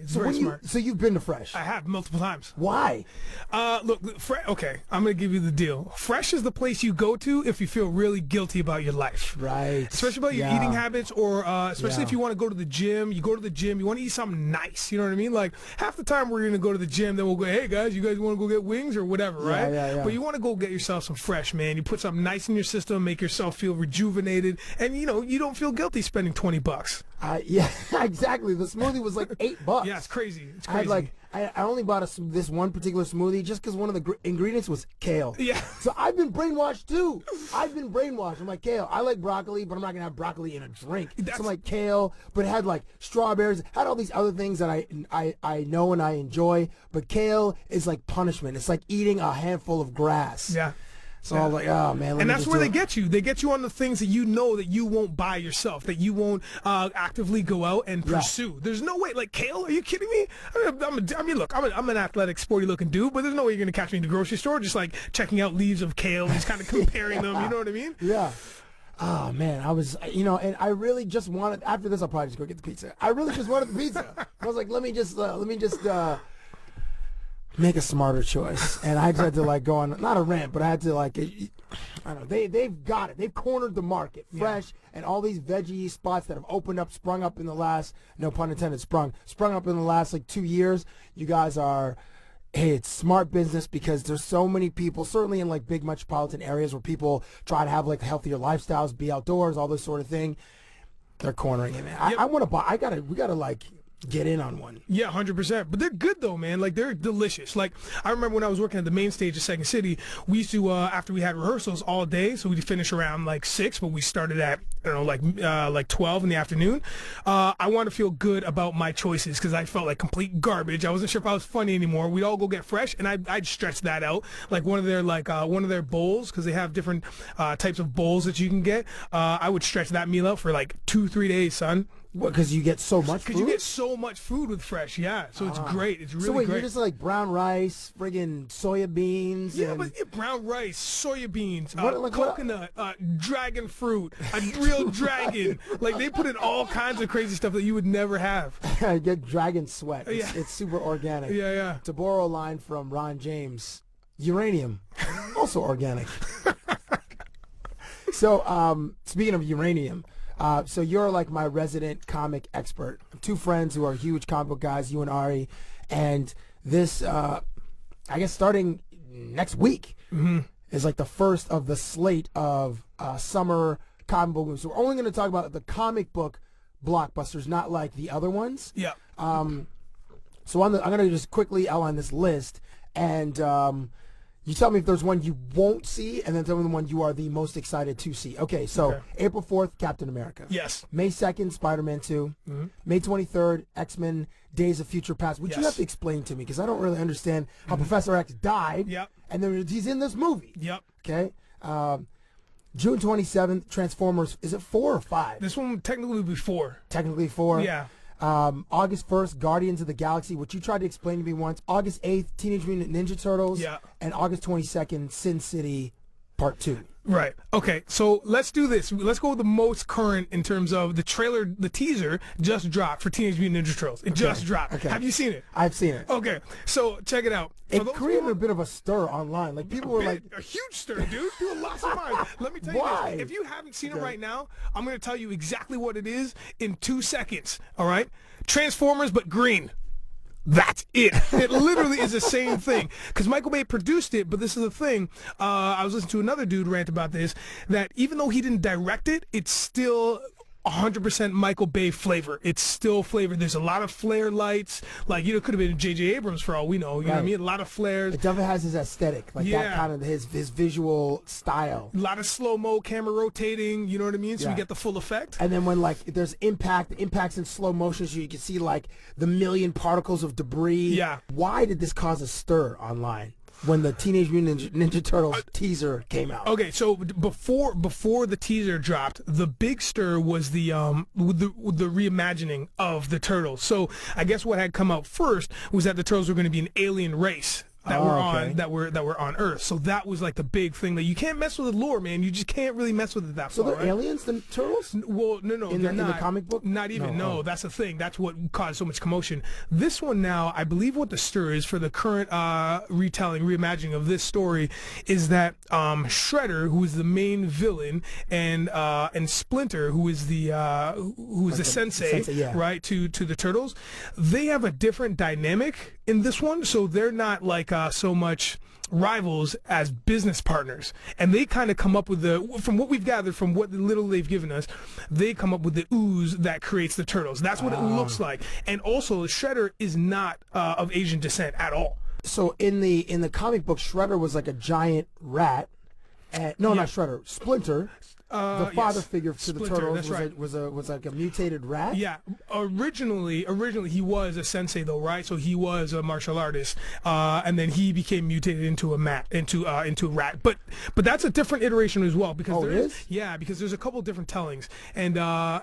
it's very smart. So you've been to Fresh? I have multiple times. Why? Look, okay, I'm going to give you the deal. Fresh is the place you go to if you feel really guilty about your life. Right. Especially about your eating habits, or especially if you want to go to the gym. You go to the gym, you want to eat something nice. You know what I mean? Like, half the time we're going to go to the gym, then we'll go, hey, guys, you guys want to go get wings or whatever, right? Yeah. But you want to go get yourself some Fresh, man. You put something nice in your system, make yourself feel rejuvenated, and, you don't feel guilty spending $20. Yeah, exactly. The smoothie was like $8. Yeah, it's crazy. It's crazy. I I only bought this one particular smoothie just because one of the ingredients was kale. Yeah. So I've been brainwashed too. I've been brainwashed. I'm like, kale. I like broccoli, but I'm not gonna have broccoli in a drink. So I'm like, kale, but it had like strawberries, had all these other things that I know and I enjoy. But kale is like punishment. It's like eating a handful of grass. Yeah. So I'm like, oh man. And that's where they get you. They get you on the things that you know that you won't buy yourself, that you won't actively go out and pursue. There's no way. Like kale? Are you kidding me? Look, I'm an athletic, sporty-looking dude, but there's no way you're gonna catch me in the grocery store just like checking out leaves of kale, just kind of comparing them. You know what I mean? Yeah. Oh man, I was, and I really just wanted. After this, I'll probably just go get the pizza. I really just wanted the pizza. I was like, let me just make a smarter choice. And I had to like go on, not a rant, but I had to like, I don't know, they've got it. They've cornered the market. Fresh and all these veggie spots that have sprung up in the last, no pun intended, sprung up in the last like 2 years. You guys are, hey, it's smart business because there's so many people, certainly in like big metropolitan areas where people try to have like healthier lifestyles, be outdoors, all this sort of thing. They're cornering it, man. I want to buy, we gotta like, get in on one. Yeah, 100%. But they're good though, man. Like they're delicious. Like I remember when I was working at the main stage of Second City, we used to after we had rehearsals all day, so we'd finish around like 6, but we started at like 12 in the afternoon. I want to feel good about my choices because I felt like complete garbage. I wasn't sure if I was funny anymore. We'd all go get Fresh, and I'd stretch that out like one of their bowls, because they have different types of bowls that you can get. I would stretch that meal out for like 2-3 days, son. What? Because you get so much food? Because you get so much food with Fresh, yeah. So it's great. It's really great. So wait, you're just like brown rice, friggin' soya beans? Yeah, but brown rice, soya beans, coconut, dragon fruit, a real dragon. Like they put in all kinds of crazy stuff that you would never have. I get dragon sweat. It's super organic. Yeah. To borrow a line from Ron James, uranium, also organic. So speaking of uranium, so you're like my resident comic expert. I have 2 friends who are huge comic book guys, you and Ari, and this, I guess starting next week, is like the first of the slate of summer comic book movies. So we're only going to talk about the comic book blockbusters, not like the other ones. Yeah. So I'm going to just quickly outline this list, and you tell me if there's one you won't see, and then tell me the one you are the most excited to see. Okay, so April 4th, Captain America. Yes. May 2nd, Spider-Man 2. May 23rd, X-Men Days of Future Past. Which you have to explain to me, because I don't really understand how Professor X died, and then he's in this movie. Okay. June 27th, Transformers. Is it 4 or 5? This one technically would be 4. Technically 4. Yeah. August 1st, Guardians of the Galaxy, which you tried to explain to me once. August 8th, Teenage Mutant Ninja Turtles. Yeah. And August 22nd, Sin City Part 2. Right. Okay, so let's do this. Let's go with the most current in terms of the trailer. The teaser just dropped for Teenage Mutant Ninja Turtles. It just dropped. Okay. Have you seen it? I've seen it. Okay, so check it out. It created a bit of a stir online. Like, people were like... A huge stir, dude. Dude, lots of mine. Let me tell you Why? this. If you haven't seen it right now, I'm going to tell you exactly what it is in 2 seconds, all right? Transformers, but green. That's it. It literally is the same thing. Because Michael Bay produced it, but this is the thing. I was listening to another dude rant about this, that even though he didn't direct it, it's still 100% Michael Bay flavor. It's still flavored. There's a lot of flare lights. Like, it could have been J.J. Abrams for all we know. You know what I mean? A lot of flares. It definitely has his aesthetic. Like, that kind of his visual style. A lot of slow-mo, camera rotating. You know what I mean? So we get the full effect. And then when, like, there's impacts in slow motion, so you can see, like, the million particles of debris. Yeah. Why did this cause a stir online when the Teenage Mutant Ninja Turtles teaser came out? Okay, so before the teaser dropped, the big stir was the reimagining of the Turtles. So I guess what had come out first was that the Turtles were going to be an alien race that were on Earth. So that was like the big thing, that you can't mess with the lore, man. You just can't really mess with it that far. So they're aliens, the Turtles? Well, no, in they're not. In the comic book? Not even. No, that's the thing. That's what caused so much commotion. This one now, I believe what the stir is for the current reimagining of this story is that Shredder, who is the main villain, and Splinter, who is the sensei, right, to the Turtles, they have a different dynamic in this one. So they're not like so much rivals as business partners, and they kind of come up with from what we've gathered from what little they've given us, they come up with the ooze that creates the Turtles. That's what it looks like. And also Shredder is not of Asian descent at all. So in the comic book, Shredder was like a giant rat. Not Shredder, Splinter. The father figure to the Turtles was like a mutated rat. Yeah, originally he was a sensei though, right? So he was a martial artist, and then he became mutated into a rat. But that's a different iteration as well, because because there's a couple different tellings, and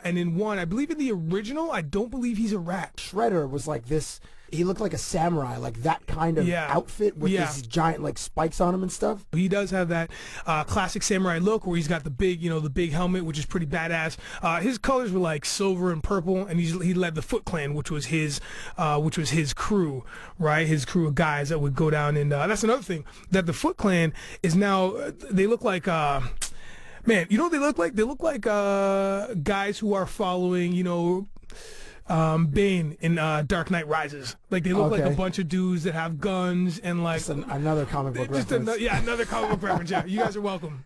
in one, I believe in the original, I don't believe he's a rat. Shredder was like this. He looked like a samurai, like that kind of outfit with these giant like spikes on him and stuff. He does have that classic samurai look where he's got the big, the big helmet, which is pretty badass. His colors were like silver and purple, and he led the Foot Clan, which was his crew, right? His crew of guys that would go down, and that's another thing, that the Foot Clan is now. They look like. Man, you know what they look like? They look like guys who are following, Bane in Dark Knight Rises. Like, they look like a bunch of dudes that have guns and like another comic book reference. Another comic book reference. Yeah, you guys are welcome.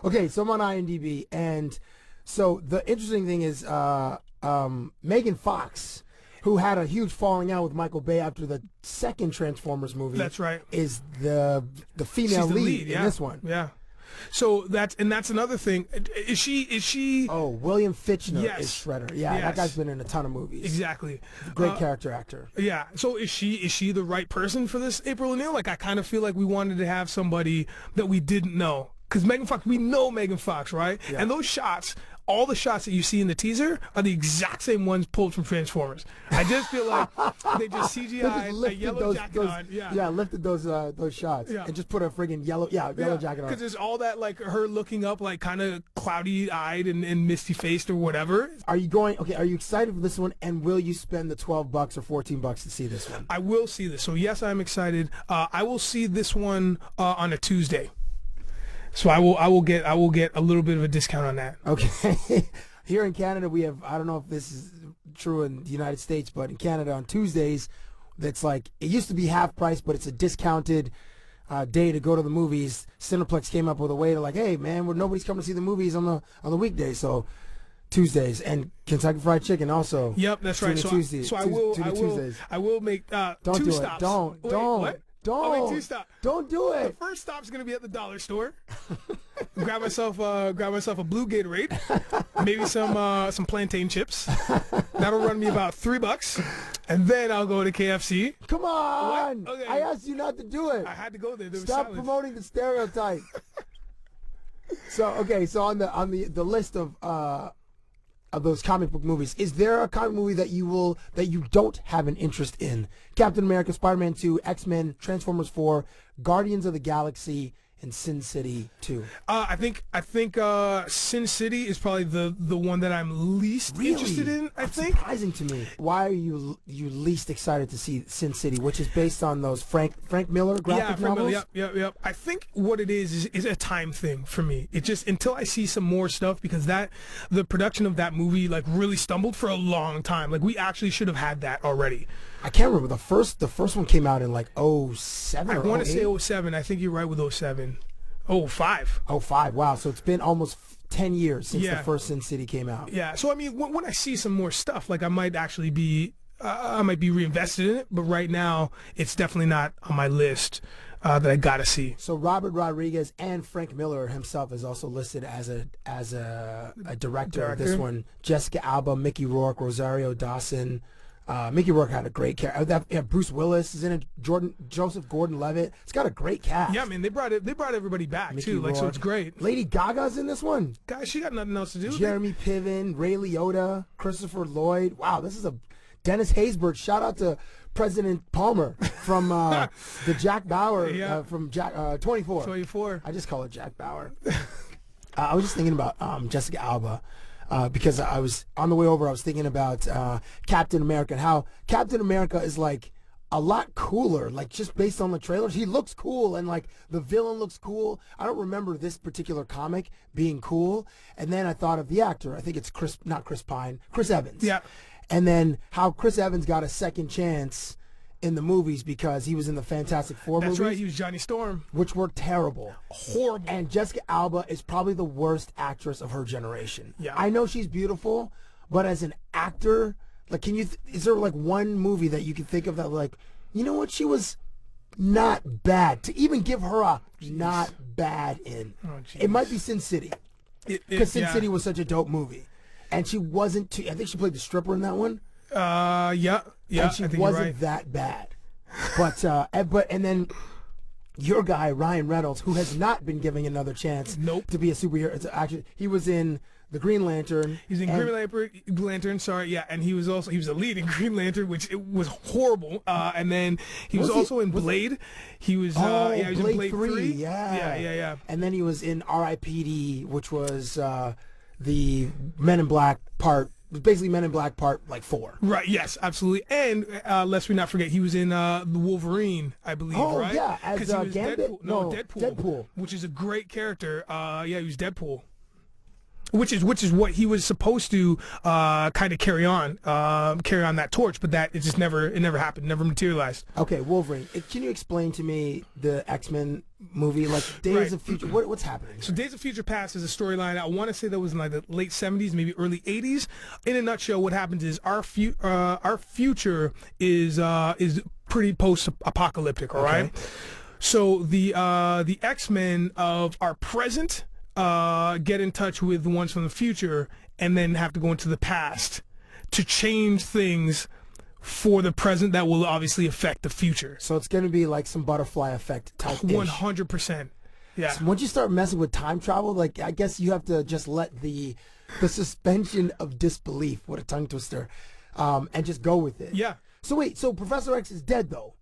Okay, so I'm on IMDb, and so the interesting thing is Megan Fox, who had a huge falling out with Michael Bay after the second Transformers movie. That's right. Is the female lead in this one. Yeah. So that's another thing. Is she? Oh, William Fichtner is Shredder. Yeah, that guy's been in a ton of movies. Exactly. Great character actor. Yeah. So is she the right person for this April O'Neil? Like, I kind of feel like we wanted to have somebody that we didn't know. Because Megan Fox, we know Megan Fox, right? Yeah. And those shots, all the shots that you see in the teaser are the exact same ones pulled from Transformers. I just feel like they just CGI'd a yellow jacket on. Yeah, lifted those shots and just put a friggin' yellow jacket on. Because there's all that, like, her looking up, like, kind of cloudy-eyed and misty-faced or whatever. Are you excited for this one, and will you spend the $12 or $14 to see this one? I will see this. So, yes, I'm excited. I will see this one on a Tuesday. So I will get a little bit of a discount on that. Okay. Here in Canada, we have, I don't know if this is true in the United States, but in Canada on Tuesdays, that's like, it used to be half price, but it's a discounted day to go to the movies. Cineplex came up with a way to, like, hey man, nobody's coming to see the movies on the weekday, so Tuesdays, and Kentucky Fried Chicken also. Yep, that's right. So, Tuesdays. I will make Don't two do stops. it. Don't. Wait, Don't. what? Don't. I'll make two stops. Don't do The it. first stop's gonna be at the dollar store. grab myself a blue Gatorade, maybe some plantain chips. That'll run me about $3, and then I'll go to KFC. Come on. What? Okay. I asked you not to do it. I had to go there. Stop promoting the stereotype. So on the list of those comic book movies, is there a comic movie that you don't have an interest in? Captain America, Spider-Man 2, X-Men, Transformers 4, Guardians of the Galaxy, and Sin City 2. I think Sin City is probably the one that I'm least interested in. That's surprising to me. Why are you least excited to see Sin City, which is based on those Frank Miller graphic novels? Yep. I think what it is a time thing for me. It just until I see some more stuff, because the production of that movie like really stumbled for a long time. Like we actually should have had that already. I can't remember. The first one came out in like 07 or 08? I want to say 07. I think you're right with 07. 05. 05. Wow. So it's been almost 10 years since the first Sin City came out. Yeah. So I mean, when I see some more stuff, like I might actually be, I might be reinvested in it. But right now, it's definitely not on my list that I gotta see. So Robert Rodriguez and Frank Miller himself is also listed as a director of this one. Jessica Alba, Mickey Rourke, Rosario Dawson. Mickey Rourke had a great cast. Bruce Willis is in it. Joseph Gordon-Levitt. It's got a great cast. Yeah, man, they brought everybody back Mickey too. Rourke. So it's great. Lady Gaga's in this one. Guys, she got nothing else to do. Jeremy Piven, Ray Liotta, Christopher Lloyd. Wow, this is a Dennis Haysbert. Shout out to President Palmer from the Jack Bauer from 24. 24. I just call it Jack Bauer. I was just thinking about Jessica Alba. Because I was on the way over, I was thinking about Captain America and how Captain America is like a lot cooler, like just based on the trailers. He looks cool and like the villain looks cool. I don't remember this particular comic being cool. And then I thought of the actor. I think it's Chris Evans. Yeah. And then how Chris Evans got a second chance in the movies because he was in the Fantastic Four movies. That's right, he was Johnny Storm. Which were terrible. Horrible. And Jessica Alba is probably the worst actress of her generation. Yeah. I know she's beautiful, but as an actor, like, is there like one movie that you can think of that like, you know what, she was not bad, to even give her a not bad in. It might be Sin City. Because Sin City was such a dope movie. And she wasn't I think she played the stripper in that one. Yeah. And she wasn't that bad. But and then your guy Ryan Reynolds, who has not been given another chance to be a superhero. Actually, he was in the Green Lantern. He's in Green Lantern. Sorry, yeah, and he was a lead in Green Lantern, which it was horrible. And then he was also in Blade. He was he was in Blade 3. Yeah. And then he was in R.I.P.D., which was the Men in Black part. It was basically Men in Black Part 4. Right, yes, absolutely. And lest we not forget, he was in the Wolverine, I believe, right? Oh, yeah, as he was Gambit? Deadpool. No, Deadpool. Which is a great character. He was Deadpool. Which is what he was supposed to kind of carry on that torch, but it never happened, never materialized. Okay, Wolverine. Can you explain to me the X-Men movie, like Days of Future? What's happening? So Days of Future Past is a storyline. I want to say that was in like the late 70s, maybe early 80s. In a nutshell, what happens is our future is pretty post-apocalyptic. All right. So the X-Men of our present get in touch with the ones from the future and then have to go into the past to change things for the present that will obviously affect the future. So it's going to be like some butterfly effect type 100%. Yeah. So once you start messing with time travel, like I guess you have to just let the suspension of disbelief, what a tongue twister, and just go with it. Yeah. So wait, so Professor X is dead though.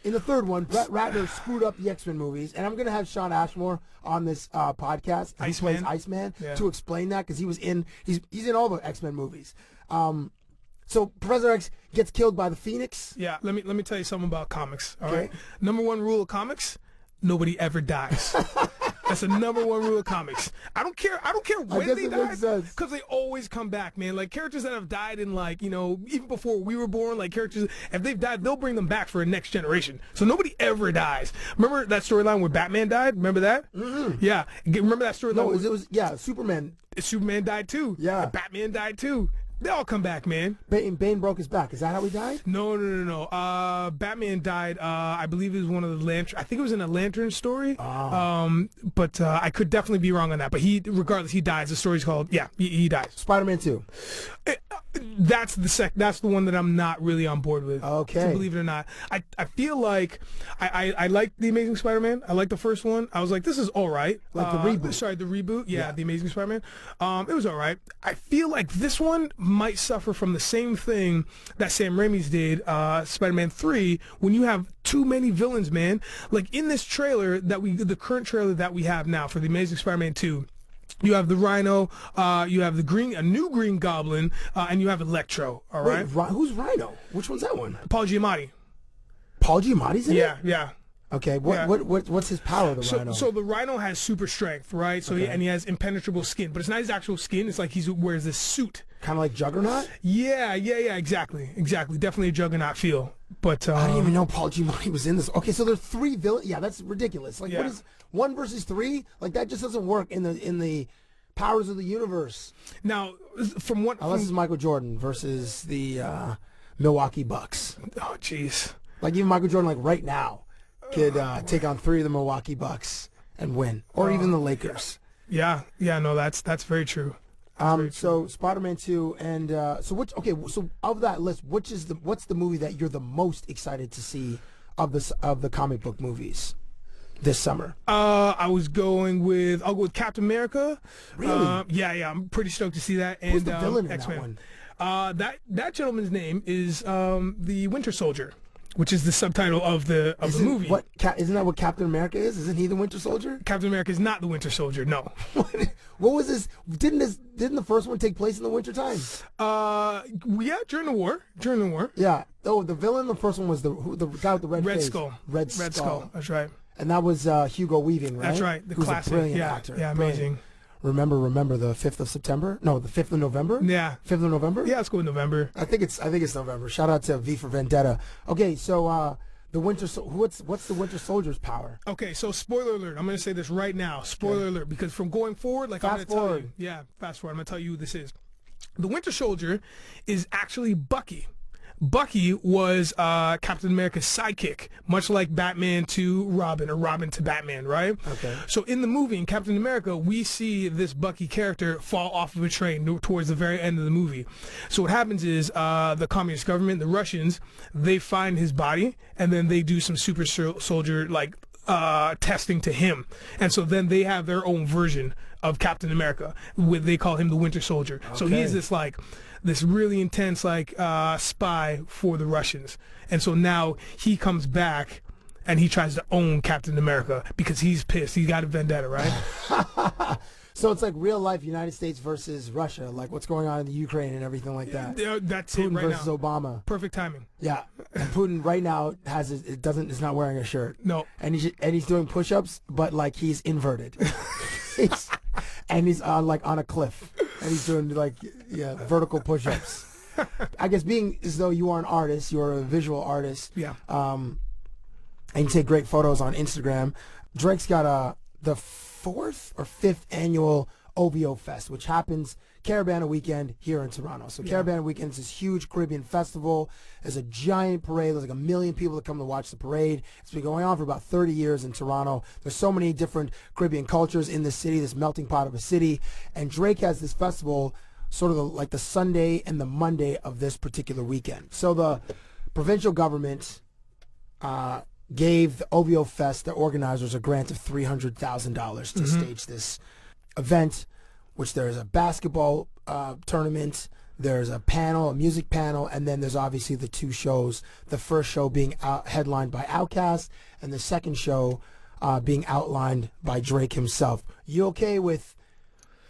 In the third one, Brett Ratner screwed up the X-Men movies, and I'm going to have Sean Ashmore on this podcast. He plays Iceman to explain that because he's in all the X-Men movies. So Professor X gets killed by the Phoenix. Yeah, let me tell you something about comics. All right. Number one rule of comics: nobody ever dies. That's the number one rule of comics. I don't care when guess they it die, makes sense. because they always come back, man. Like characters that have died in like, even before we were born, like characters, if they've died, they'll bring them back for a next generation. So nobody ever dies. Remember that storyline where Batman died? Remember that? Mm-hmm. Yeah. Remember that storyline? No, it was Superman. Superman died too. Yeah. And Batman died too. They all come back, man. Bane broke his back. Is that how he died? No. Batman died. I believe it was one of the lantern. I think it was in a Lantern story. Oh. But I could definitely be wrong on that. But regardless, he dies. The story's called. Yeah, he dies. Spider-Man 2. That's the one that I'm not really on board with. Okay. To believe it or not, I feel like I like the Amazing Spider-Man. I like the first one. I was like, this is all right. Like the reboot. Sorry, the reboot. Yeah, the Amazing Spider-Man. It was all right. I feel like this one might suffer from the same thing that Sam Raimi's did, Spider-Man 3, when you have too many villains, man. Like in this trailer the current trailer that we have now for the Amazing Spider-Man 2. You have the Rhino, you have a new Green Goblin, and you have Electro. All right. Wait, who's Rhino? Which one's that one? Paul Giamatti. Paul Giamatti's in it? Yeah. Okay. What's his power? The Rhino. So the Rhino has super strength, right? So he has impenetrable skin, but it's not his actual skin. It's like he wears this suit. Kind of like Juggernaut. Yeah. Exactly. Definitely a Juggernaut feel. But I didn't even know Paul Giamatti was in this. Okay, so there's 3 villains. Yeah, that's ridiculous. Like, what is 1 versus 3? Like that just doesn't work in the powers of the universe. Now, unless it's Michael Jordan versus the Milwaukee Bucks. Oh, jeez. Like even Michael Jordan, like right now, could take on 3 of the Milwaukee Bucks and win, or even the Lakers. Yeah. No, that's very true. So Spider-Man 2, and so of that list, what's the movie that you're the most excited to see of the comic book movies this summer? I'll go with Captain America. Really? Yeah, I'm pretty stoked to see that. And who's the villain in X-Men. that one? That gentleman's name is the Winter Soldier, which is the subtitle of the movie. Isn't that what Captain America is? Isn't he the Winter Soldier? Captain America is not the Winter Soldier. No. What was this? Didn't the first one take place in the winter time? Yeah, during the war. Yeah. Oh, the villain in the first one was the guy with the red face. Skull. Red Skull. That's right. And that was Hugo Weaving, right? That's right. The who's classic. a brilliant actor. Yeah, amazing. Remember the 5th of September? No, the 5th of November? Yeah. 5th of November? Yeah, let's go with November. I think it's November. Shout out to V for Vendetta. Okay, so the what's the Winter Soldier's power? Okay, so spoiler alert. I'm going to say this right now. Spoiler alert, because from going forward, like I'm going to tell you. Yeah, fast forward. I'm going to tell you who this is. The Winter Soldier is actually Bucky. Bucky was Captain America's sidekick, much like Batman to Robin or Robin to Batman, right? Okay. So in the movie, in Captain America, we see this Bucky character fall off of a train towards the very end of the movie. So what happens is the communist government, the Russians, they find his body, and then they do some super soldier testing to him. And so then they have their own version of Captain America. They call him the Winter Soldier. Okay. So he's this really intense spy for the Russians. And so now he comes back and he tries to own Captain America because he's pissed. He got a vendetta, right? So it's like real life United States versus Russia, like what's going on in the Ukraine and everything like that. That's Putin it right versus now. Obama. Perfect timing. Yeah. And Putin right now is not wearing a shirt. No. And he's doing push-ups, but like he's inverted. And he's on a cliff. And he's doing vertical push-ups. I guess being as though you are an artist, you're a visual artist. Yeah. And you take great photos on Instagram. Drake's got the 4th or 5th annual OVO Fest, which happens Caravana Weekend here in Toronto. So Caravana Weekend is this huge Caribbean festival. There's a giant parade. There's like 1 million people that come to watch the parade. It's been going on for about 30 years in Toronto. There's so many different Caribbean cultures in this city, this melting pot of a city. And Drake has this festival sort of like the Sunday and the Monday of this particular weekend. So the provincial government gave the OVO Fest, the organizers, a grant of $300,000 to stage this event, which there's a basketball tournament, there's a panel, a music panel, and then there's obviously the 2 shows. The first show being headlined by Outkast, and the second show being outlined by Drake himself. You okay with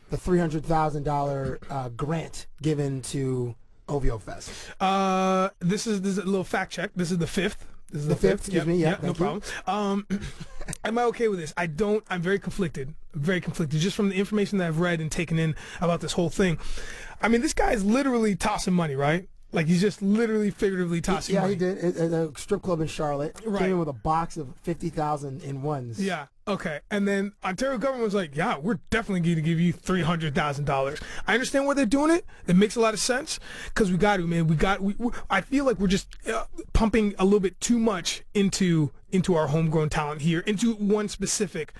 the $300,000 grant given to OVO Fest? This is a little fact check. This is the 5th This is The fifth, excuse Yep, me, yeah, yep, no thank you. problem. Am I okay with this? I'm very conflicted. Very conflicted. Just from the information that I've read and taken in about this whole thing. I mean, this guy is literally tossing money, right? Like, he's just literally figuratively tossing money. He did. At a strip club in Charlotte. Right. Came in with a box of 50,000 in ones. Yeah. Okay. And then Ontario government was like, yeah, we're definitely going to give you $300,000. I understand why they're doing it. It makes a lot of sense because we got to, man. I feel like we're just pumping a little bit too much into our homegrown talent here, into one specific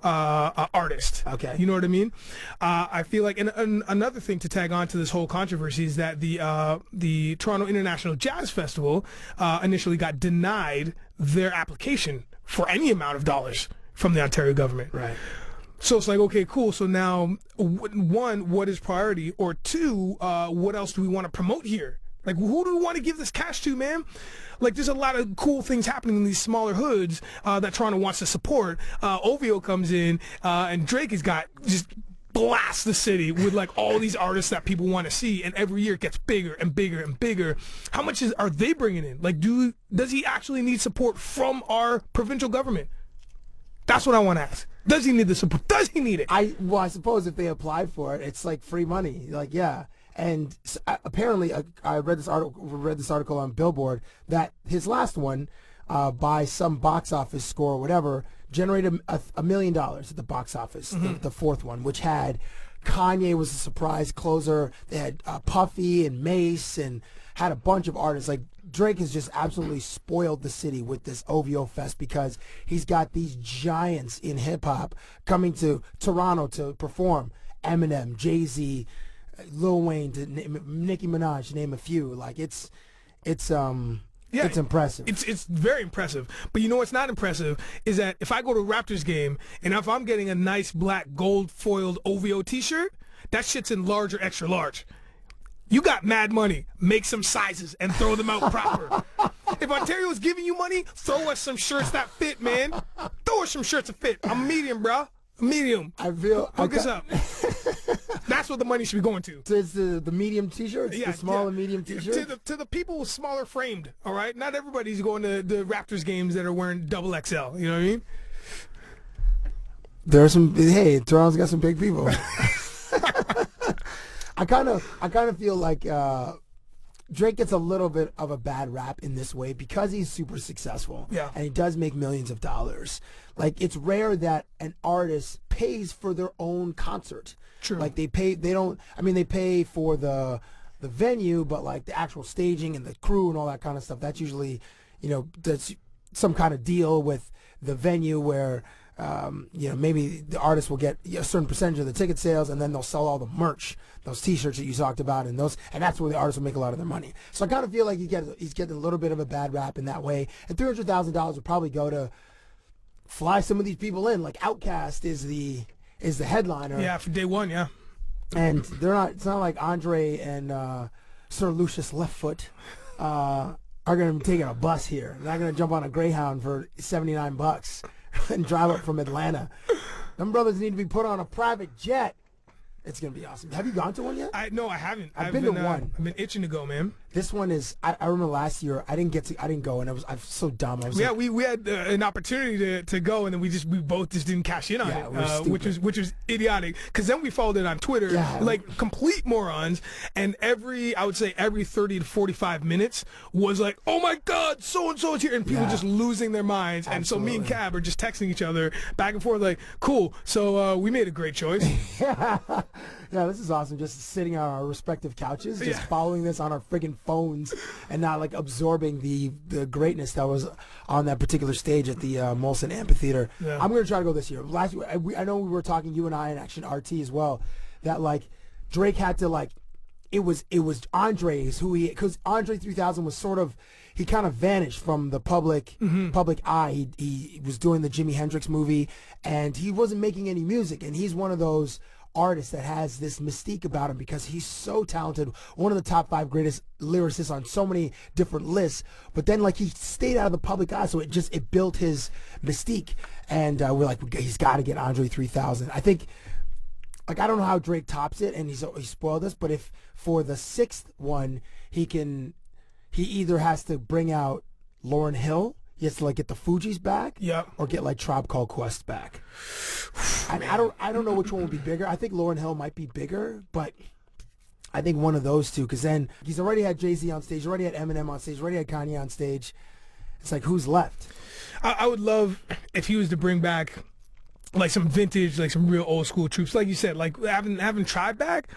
artist. Okay. You know what I mean? I feel like, and another thing to tag on to this whole controversy is that the Toronto International Jazz Festival initially got denied their application for any amount of dollars from the Ontario government. Right. So it's like, okay, cool. So now, one, what is priority? Or two, what else do we want to promote here? Like, who do we want to give this cash to, man? Like, there's a lot of cool things happening in these smaller hoods that Toronto wants to support. OVO comes in, and Drake has got just blast the city with like all these artists that people want to see, and every year it gets bigger and bigger and bigger. How much are they bringing in? Like, does he actually need support from our provincial government? That's what I want to ask. Does he need the support? Does he need it? I suppose if they applied for it, it's like free money. Like, yeah. And apparently, I read this article on Billboard that his last one, by some box office score or whatever, generated $1 million at the box office. The fourth one, which had Kanye was a surprise closer. They had Puffy and Mace and had a bunch of artists. Like, Drake has just absolutely spoiled the city with this OVO Fest because he's got these giants in hip hop coming to Toronto to perform. Eminem, Jay-Z, Lil Wayne, Nicki Minaj, to name a few. Like, it's impressive. It's very impressive. But you know what's not impressive is that if I go to a Raptors game and if I'm getting a nice black gold foiled OVO t-shirt, that shit's in large or extra large. You got mad money. Make some sizes and throw them out proper. If Ontario is giving you money, throw us some shirts that fit, man. Throw us some shirts that fit. I'm medium, bro. Medium. Hook us up. That's what the money should be going to. So it's the medium t-shirts, the small and medium t-shirts? To the people with smaller framed, all right? Not everybody's going to the Raptors games that are wearing double XL, you know what I mean? Toronto's got some big people. I kind of feel like Drake gets a little bit of a bad rap in this way because he's super successful. Yeah. And he does make millions of dollars. Like, it's rare that an artist pays for their own concert. True. Like, they pay for the venue, but like the actual staging and the crew and all that kind of stuff, that's usually, that's some kind of deal with the venue where maybe the artist will get a certain percentage of the ticket sales, and then they'll sell all the merch, those T-shirts that you talked about, and that's where the artist will make a lot of their money. So I kind of feel like he's getting a little bit of a bad rap in that way, and $300,000 would probably go to fly some of these people in. Like, Outkast is the headliner. Yeah, for day one, yeah. And it's not like Andre and Sir Lucius Leftfoot are going to be taking a bus here. They're not going to jump on a Greyhound for $79 and drive up from Atlanta. Them brothers need to be put on a private jet. It's going to be awesome. Have you gone to one yet? No, I haven't. I've been to one. I've been itching to go, man. This one is. I remember last year I didn't go, and I was so dumb. We had an opportunity to go, and then we both just didn't cash in on it, which was idiotic. Because then we followed it on Twitter, like complete morons, and I would say every 30 to 45 minutes was like, oh my God, so and so is here, and people just losing their minds. Absolutely. And so me and Cab are just texting each other back and forth, like, cool. So we made a great choice. Yeah, this is awesome. Just sitting on our respective couches, just following this on our friggin' phones, and not like absorbing the greatness that was on that particular stage at the Molson Amphitheater. Yeah. I'm gonna try to go this year. Last year, I know we were talking, you and I, and actually RT as well, that like Drake had to like, it was Andre's because Andre 3000 was sort of, he kind of vanished from the public eye. He was doing the Jimi Hendrix movie, and he wasn't making any music, and he's one of those artist that has this mystique about him because he's so talented, one of the top 5 greatest lyricists on so many different lists, but then like he stayed out of the public eye, so it built his mystique, and we're like, he's got to get Andre 3000. I think, like, I don't know how Drake tops it, and he spoiled us, but if for the 6th one he either has to bring out Lauryn Hill. He has to like get the Fugees back, Yep. or get like Tribe Called Quest back. I don't know which one would be bigger. I think Lauryn Hill might be bigger, but I think one of those two, because then he's already had Jay-Z on stage, already had Eminem on stage, already had Kanye on stage. It's like, who's left? I would love if he was to bring back like some vintage, like some real old school troops, like you said, like having Tribe back.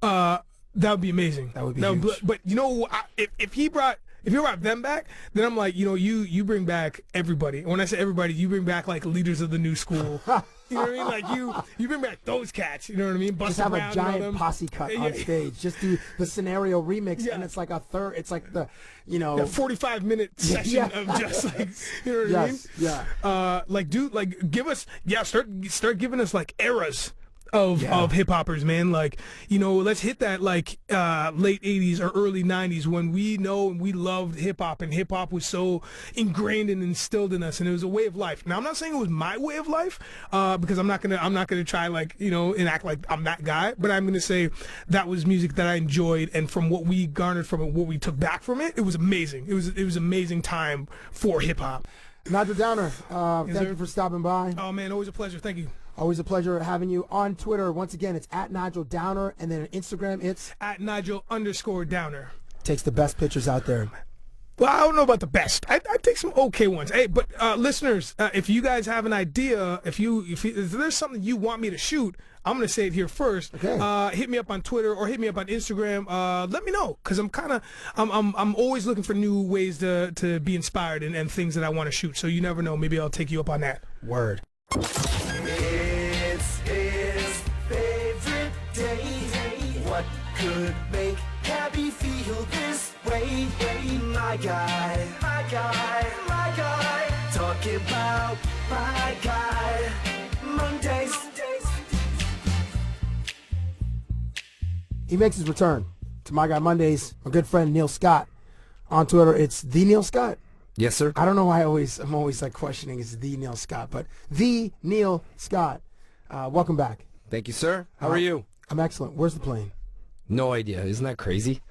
That would be amazing. That would be huge. But you know, if he brought them back, then I'm like, you know, you bring back everybody. When I say everybody, you bring back like leaders of the new school. You know what I mean? Like you bring back those cats. You know what I mean? Just have a giant posse cut on stage. Just do the scenario remix, and it's like a third. It's like the, you know, 45-minute session of just like, you know what I mean? Yeah. Like, dude, like give us, start giving us like eras of hip hoppers, man. Like, you know, let's hit that like late 80s or early 90s when we know and we loved hip hop, and hip hop was so ingrained and instilled in us, and it was a way of life. Now, I'm not saying it was my way of life, because I'm not gonna try like, you know, and act like I'm that guy, but I'm gonna say that was music that I enjoyed, and from what we garnered from it, what we took back from it, it was amazing. It was amazing time for hip hop. Nigel Downer, thank you for stopping by. Oh man, always a pleasure. Thank you. Always a pleasure having you on Twitter. Once again, it's at Nigel Downer, and then on Instagram, it's at Nigel_Downer. Takes the best pictures out there. Well, I don't know about the best. I take some okay ones. Hey, but listeners, if you guys have an idea, if there's something you want me to shoot, I'm gonna say it here first. Okay. Hit me up on Twitter or hit me up on Instagram. Let me know, because I'm always looking for new ways to be inspired and things that I want to shoot. So you never know. Maybe I'll take you up on that. Word. It's his favorite day. What could make Cabbie feel this way? My guy, my guy, my guy. Talking about my guy. Mondays. He makes his return to My Guy Mondays. My good friend Neil Scott. On Twitter, it's the Neil Scott. Yes, sir. I don't know why I'm always like questioning it's the Neil Scott, but the Neil Scott. Welcome back. Thank you, sir. How are you? I'm excellent. Where's the plane? No idea. Isn't that crazy?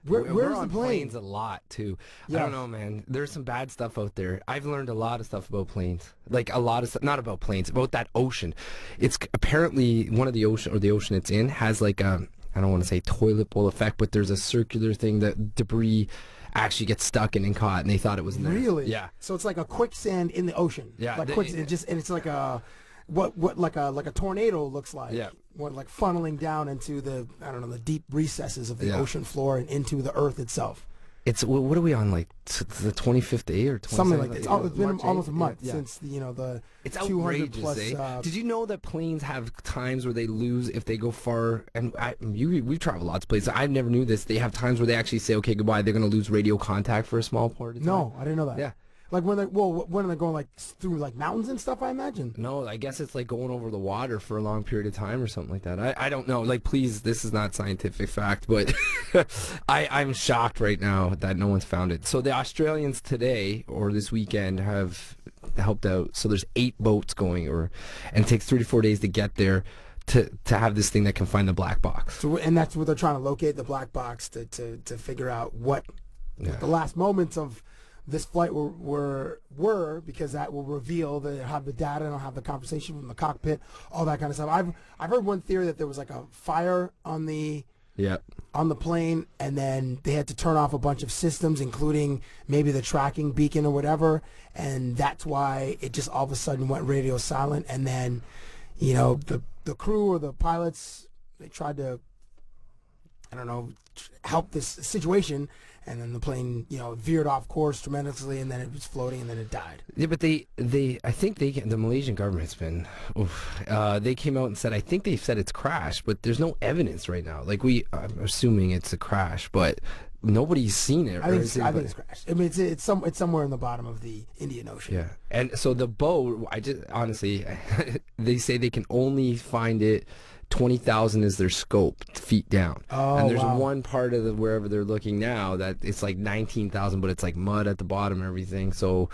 Where's We're the on plane? planes a lot too. Yeah. I don't know, man. There's some bad stuff out there. I've learned a lot of stuff about planes. Like a lot of stuff, not about planes, about that ocean. It's apparently one of the ocean it's in has like a, I don't want to say toilet bowl effect, but there's a circular thing that debris actually gets stuck in and caught, and they thought it was in there. Really? Yeah. So it's like a quicksand in the ocean. Yeah. Like quicksand, and it's like a what like a tornado looks like. Yeah. What, like funneling down into the, I don't know, the deep recesses of the Yeah. ocean floor and into the earth itself. It's what are we on, like the 25th day or 27th? Something like that. It's been March almost 8th? a month Yeah. since the It's 200 outrageous, plus. eh? Did you know that planes have times where they lose if they go far? And we travel lots of places. I never knew this. They have times where they actually say, "Okay, goodbye." They're going to lose radio contact for a small part of time. No, I didn't know that. Yeah. Like when they're going like through like mountains and stuff, I imagine. No, I guess it's like going over the water for a long period of time or something like that. I don't know. Like, please, this is not scientific fact, but I'm shocked right now that no one's found it. So the Australians today or this weekend have helped out. So there's 8 boats going, and it takes 3 to 4 days to get there to have this thing that can find the black box. So, and that's what they're trying to locate, the black box, to figure out what the last moments of this flight were because that will reveal have the data and I'll have the conversation from the cockpit, all that kind of stuff. I've heard one theory that there was like a fire on the plane, and then they had to turn off a bunch of systems, including maybe the tracking beacon or whatever, and that's why it just all of a sudden went radio silent. And then, you know, the crew or the pilots, they tried to, I don't know, help this situation, and then the plane, you know, veered off course tremendously, and then it was floating, and then it died. Yeah, but I think the Malaysian government's been, they came out and said, I think they've said it's crashed, but there's no evidence right now. Like I'm assuming it's a crash, but nobody's seen it. I think it's crashed. I mean, it's somewhere in the bottom of the Indian Ocean. Yeah, and so the boat, honestly, they say they can only find it 20,000 is their scope, feet down. Oh, and there's wow. one part of wherever they're looking now that it's like 19,000, but it's like mud at the bottom and everything. So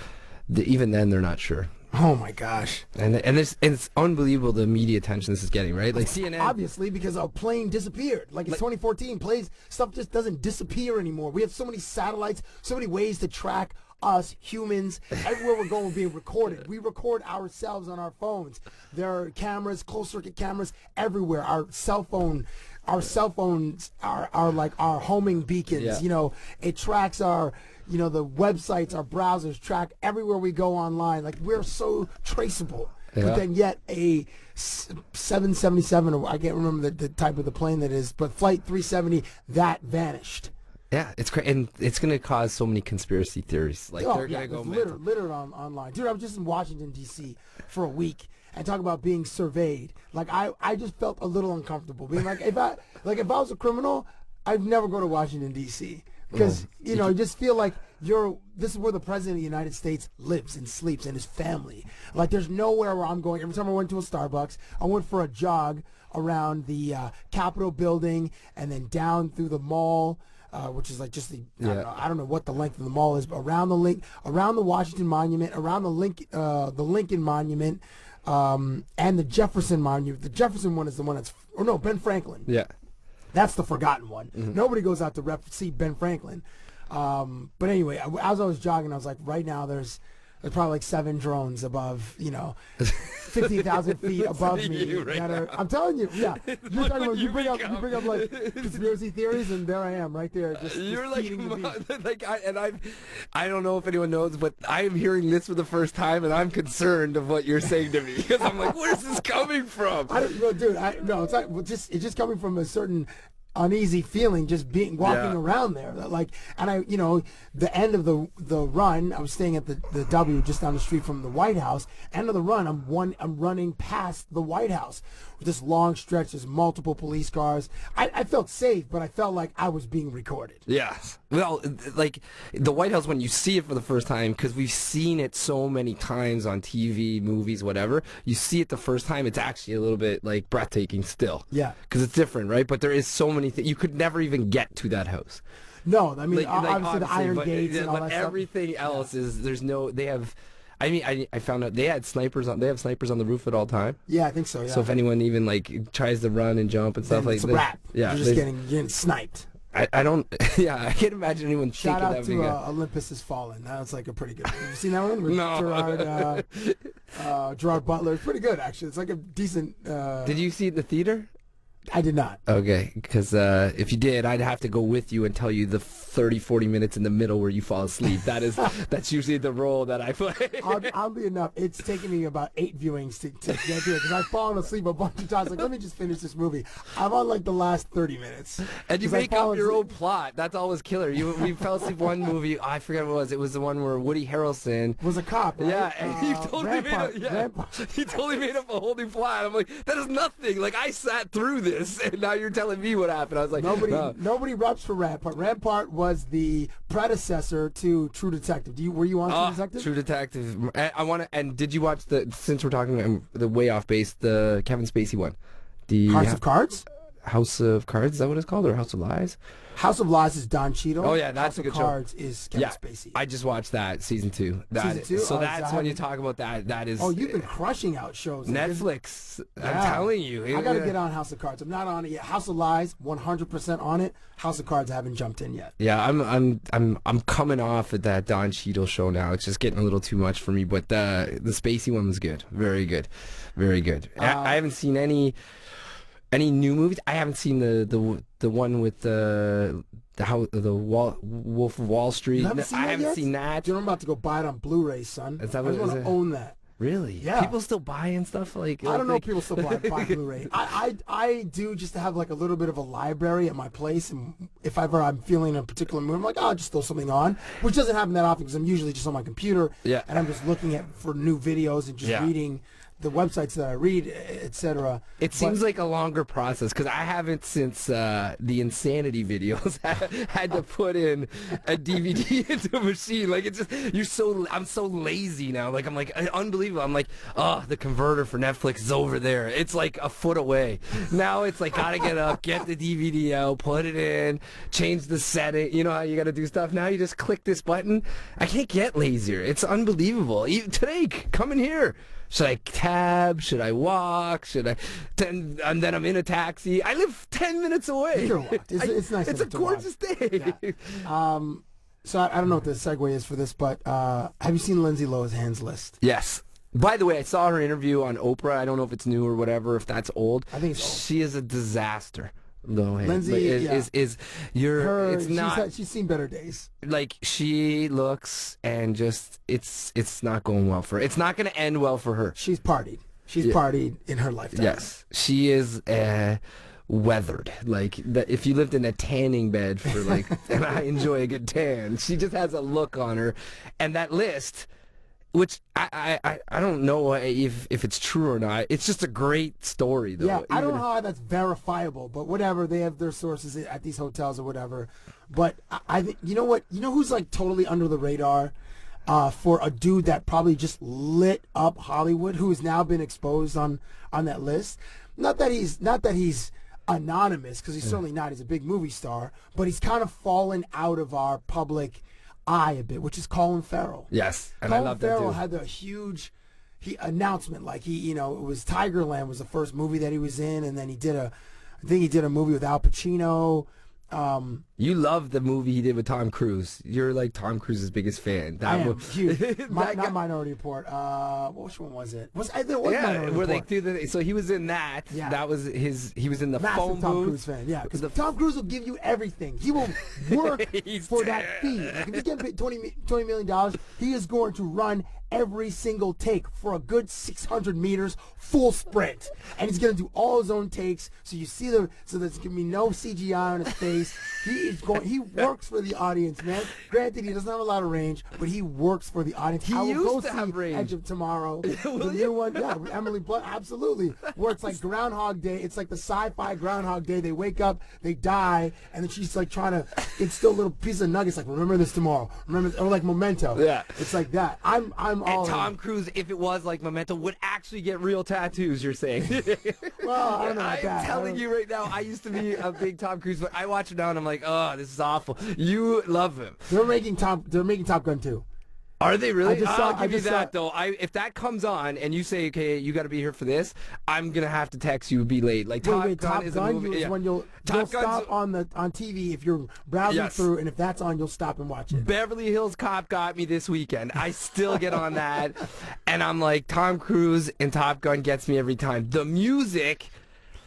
even then, they're not sure. Oh my gosh! And it's unbelievable the media attention this is getting, right? Like CNN, obviously, because a plane disappeared. Like it's 2014, stuff just doesn't disappear anymore. We have so many satellites, so many ways to track us humans. Everywhere we're going, we're being recorded. We record ourselves on our phones. There are cameras, closed circuit cameras everywhere. Our cell phones are like our homing beacons. Yeah. You know, it tracks our, you know, the websites, our browsers track everywhere we go online. Like, we're so traceable. Yeah. But then yet a 777, or I can't remember the type of the plane that is, but Flight 370, that vanished. Yeah, it's crazy, and it's going to cause so many conspiracy theories. Like, they're going to go mental. Littered online. Dude, I was just in Washington, D.C. for a week, and talk about being surveyed. Like, I just felt a little uncomfortable. Being like, if I was a criminal, I'd never go to Washington, D.C. Because, you know, you just feel like this is where the President of the United States lives and sleeps, and his family. Like, there's nowhere where I'm going. Every time I went to a Starbucks, I went for a jog around the Capitol building and then down through the mall, which is like just I don't know what the length of the mall is, but around the Washington Monument, around the Lincoln Monument, and the Jefferson Monument. The Jefferson one is the one Ben Franklin. Yeah. That's the forgotten one. Mm-hmm. Nobody goes out to see Ben Franklin. But anyway, as I was jogging, I was like, right now there's probably like 7 drones above, 15,000 feet above me. I'm telling you, yeah. You're talking about, you bring up like conspiracy theories, and there I am, right there. You're like, feeding the beast. I don't know if anyone knows, but I am hearing this for the first time, and I'm concerned of what you're saying to me, because I'm like, where's this coming from? It's like it's just coming from a certain uneasy feeling, just walking around there. Like, and the end of the run, I was staying at the W just down the street from the White House. End of the run, I'm running past the White House with this long stretch. There's multiple police cars. I felt safe, but I felt like I was being recorded. Yes. Well, like the White House, when you see it for the first time, because we've seen it so many times on TV, movies, whatever, you see it the first time, it's actually a little bit like breathtaking still. Yeah. Because it's different, right? But there is so many things. You could never even get to that house. No, I mean, obviously the iron gates and all that stuff. Everything else is, they have... I mean, I found out they have snipers on the roof at all time. Yeah, I think so. Yeah. So if anyone even like tries to run and jump and stuff, then like it's a that, wrap. Yeah, you're just getting sniped. I don't. Yeah, I can't imagine anyone Shout thinking out that. Shout out to Olympus Has Fallen. That's like a pretty good. Have you seen that one? With No. Gerard Butler. It's pretty good actually. It's like a decent. Did you see it in the theater? I did not. Okay, because if you did, I'd have to go with you and tell you the 30-40 minutes in the middle where you fall asleep. That's usually the role that I play. Oddly enough, it's taken me about 8 viewings to get through it, because I've fallen asleep a bunch of times. Like, let me just finish this movie. I'm on like the last 30 minutes. And you make up your own plot. That's always killer. We fell asleep one movie. I forget what it was. It was the one where Woody Harrelson was a cop. Right? Yeah, and he totally made up a whole new plot. I'm like, that is nothing. Like, I sat through this. And now you're telling me what happened. I was like, nobody reps for Rampart. Rampart was the predecessor to True Detective. Were you on True Detective? True Detective. And did you watch since we're talking the way off base, the Kevin Spacey one, the House of Cards? House of Cards, is that what it's called, or House of Lies? House of Lies is Don Cheadle. Oh yeah, that's a good show. House of Cards is Kevin Spacey. I just watched that season 2. Season 2. So that's when you talk about that. That is. Oh, you've been crushing out shows. Netflix. I'm telling you. I gotta get on House of Cards. I'm not on it yet. House of Lies, 100% on it. House of Cards, I haven't jumped in yet. Yeah, I'm coming off of that Don Cheadle show now. It's just getting a little too much for me. But the Spacey one was good. Very good. Very good. I haven't seen any new movies. I haven't seen the one with the Wolf of Wall Street. I haven't seen that. Dude, I'm about to go buy it on Blu-ray, son. I just want to own that. Really? Yeah. People still buying stuff like. I don't know if people still buy Blu-ray. I do just to have like a little bit of a library at my place, and if ever I'm feeling a particular mood, I'm like, I'll just throw something on, which doesn't happen that often because I'm usually just on my computer. Yeah. And I'm just looking for new videos and just reading the websites that I read, etc. It seems like a longer process because I haven't since the Insanity videos had to put in a DVD into a machine. Like it's just I'm so lazy now. Like I'm like unbelievable. I'm like, oh, the converter for Netflix is over there. It's like a foot away. Now it's like gotta get up, get the DVD out, put it in, change the setting. You know how you gotta do stuff. Now you just click this button. I can't get lazier. It's unbelievable. Today, come in here. Should I cab? Should I walk? Should I? And then I'm in a taxi. I live 10 minutes away. It's nice. It's a gorgeous day. Yeah. So I don't know what the segue is for this, but have you seen Lindsay Lohan's list? Yes. By the way, I saw her interview on Oprah. I don't know if it's new or whatever, if that's old. I think it's old. She is a disaster. Lohan. Lindsay, she's seen better days. Like, she looks and just it's not going well for her. It's not going to end well for her. She's partied. She's partied in her lifetime. Yes, she is weathered. Like, if you lived in a tanning bed for like, and I enjoy a good tan, she just has a look on her, and that list. Which I don't know if it's true or not. It's just a great story, though. Yeah, I don't know how that's verifiable, but whatever. They have their sources at these hotels or whatever. But I think, you know what? You know who's like totally under the radar for a dude that probably just lit up Hollywood, who has now been exposed on that list? Not that he's anonymous, because he's certainly not. He's a big movie star, but he's kind of fallen out of our public eye a bit, which is Colin Farrell. Yes, and Colin I love that Farrell too. had the huge announcement, like it was Tigerland was the first movie that he was in, and then I think he did a movie with Al Pacino. You love the movie he did with Tom Cruise. You're like Tom Cruise's biggest fan. I am huge. Not Minority Report. Which one was it? Minority Report. So he was in that. Yeah. That was he was in the massive phone Tom booth. Cruise fan. Yeah, because Tom Cruise will give you everything. He will work for that fee. Like, if he's getting paid $20 million, he is going to run every single take for a good 600 meters full sprint, and he's going to do all his own takes, so you see so there's going to be no CGI on his face. He works for the audience, man. Granted, he doesn't have a lot of range, but he works for the audience. He I will used go to see have range. Edge of Tomorrow, the new one, yeah, with Emily Blunt, absolutely, where it's like Groundhog Day. It's like the sci-fi Groundhog Day. They wake up, they die, and then she's like trying to instill little pieces of nuggets, like remember this tomorrow, or like Memento. Yeah, it's like that. I'm all. And Tom Cruise, if it was like Memento, would actually get real tattoos. You're saying? Well, I don't know about that. I'm telling you right now, I used to be a big Tom Cruise, but I watch him now and I'm like, oh, this is awful. You love him. They're making Top Gun 2. Are they really? I'll give you that though. If that comes on and you say, okay, you got to be here for this, I'm gonna have to text you, be late. Like Top Gun is a movie. Is when you'll stop on TV if you're browsing through, and if that's on, you'll stop and watch it. Beverly Hills Cop got me this weekend. I still get on that, and I'm like, Tom Cruise and Top Gun gets me every time. The music,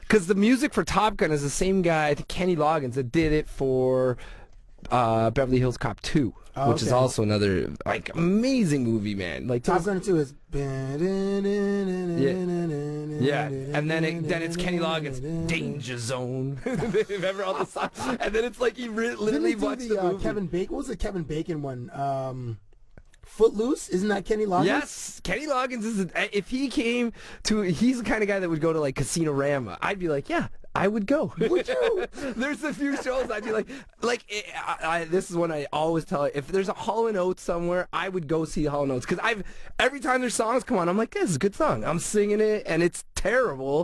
because the music for Top Gun is the same guy, I think Kenny Loggins, that did it for Beverly Hills Cop 2. Which is also another like amazing movie, man. Like Top Gun 2 is yeah, and then it's Kenny Loggins, Danger Zone. Remember all the songs? And then it's like he literally watched the movie. Kevin Bacon. What was the Kevin Bacon one? Footloose? Isn't that Kenny Loggins? Yes, Kenny Loggins is. If he came to, he's the kind of guy that would go to like Casino-rama. I'd be like, yeah, I would go. Would you? There's a few shows I'd be like this is one I always tell. If there's a Hall & Oates somewhere, I would go see Hall & Oates, because every time their songs come on, I'm like, this is a good song. I'm singing it, and it's terrible.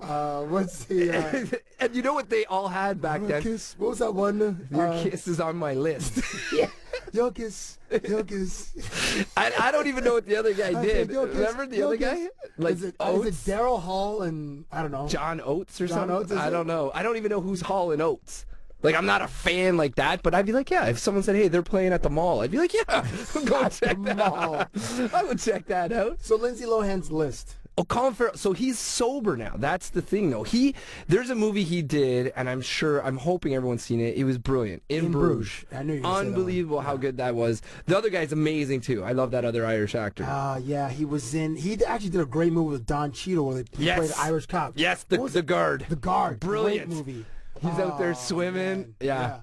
What's the? And you know what they all had back then? Kiss. What was that one? Your Kiss is on my list. Yeah. Your kiss. I don't even know what the other guy did. Remember the other guy? Like, is it Daryl Hall and I don't know, John Oates or John something? Oates, I don't know. I don't even know who's Hall & Oates. Like, I'm not a fan like that, but I'd be like, yeah, if someone said, hey, they're playing at the mall, I'd be like, yeah, go check that out. I would check that out. So Lindsay Lohan's list. Oh, Colin Farrell. So he's sober now. That's the thing, though. There's a movie he did, and I'm hoping everyone's seen it. It was brilliant. In Bruges. I knew you. Unbelievable how good that was. The other guy's amazing too. I love that other Irish actor. Yeah, he was in. He actually did a great movie with Don Cheadle where he played an Irish cop. Yes, the guard. The guard. Brilliant Great movie. He's out there swimming. Man. Yeah.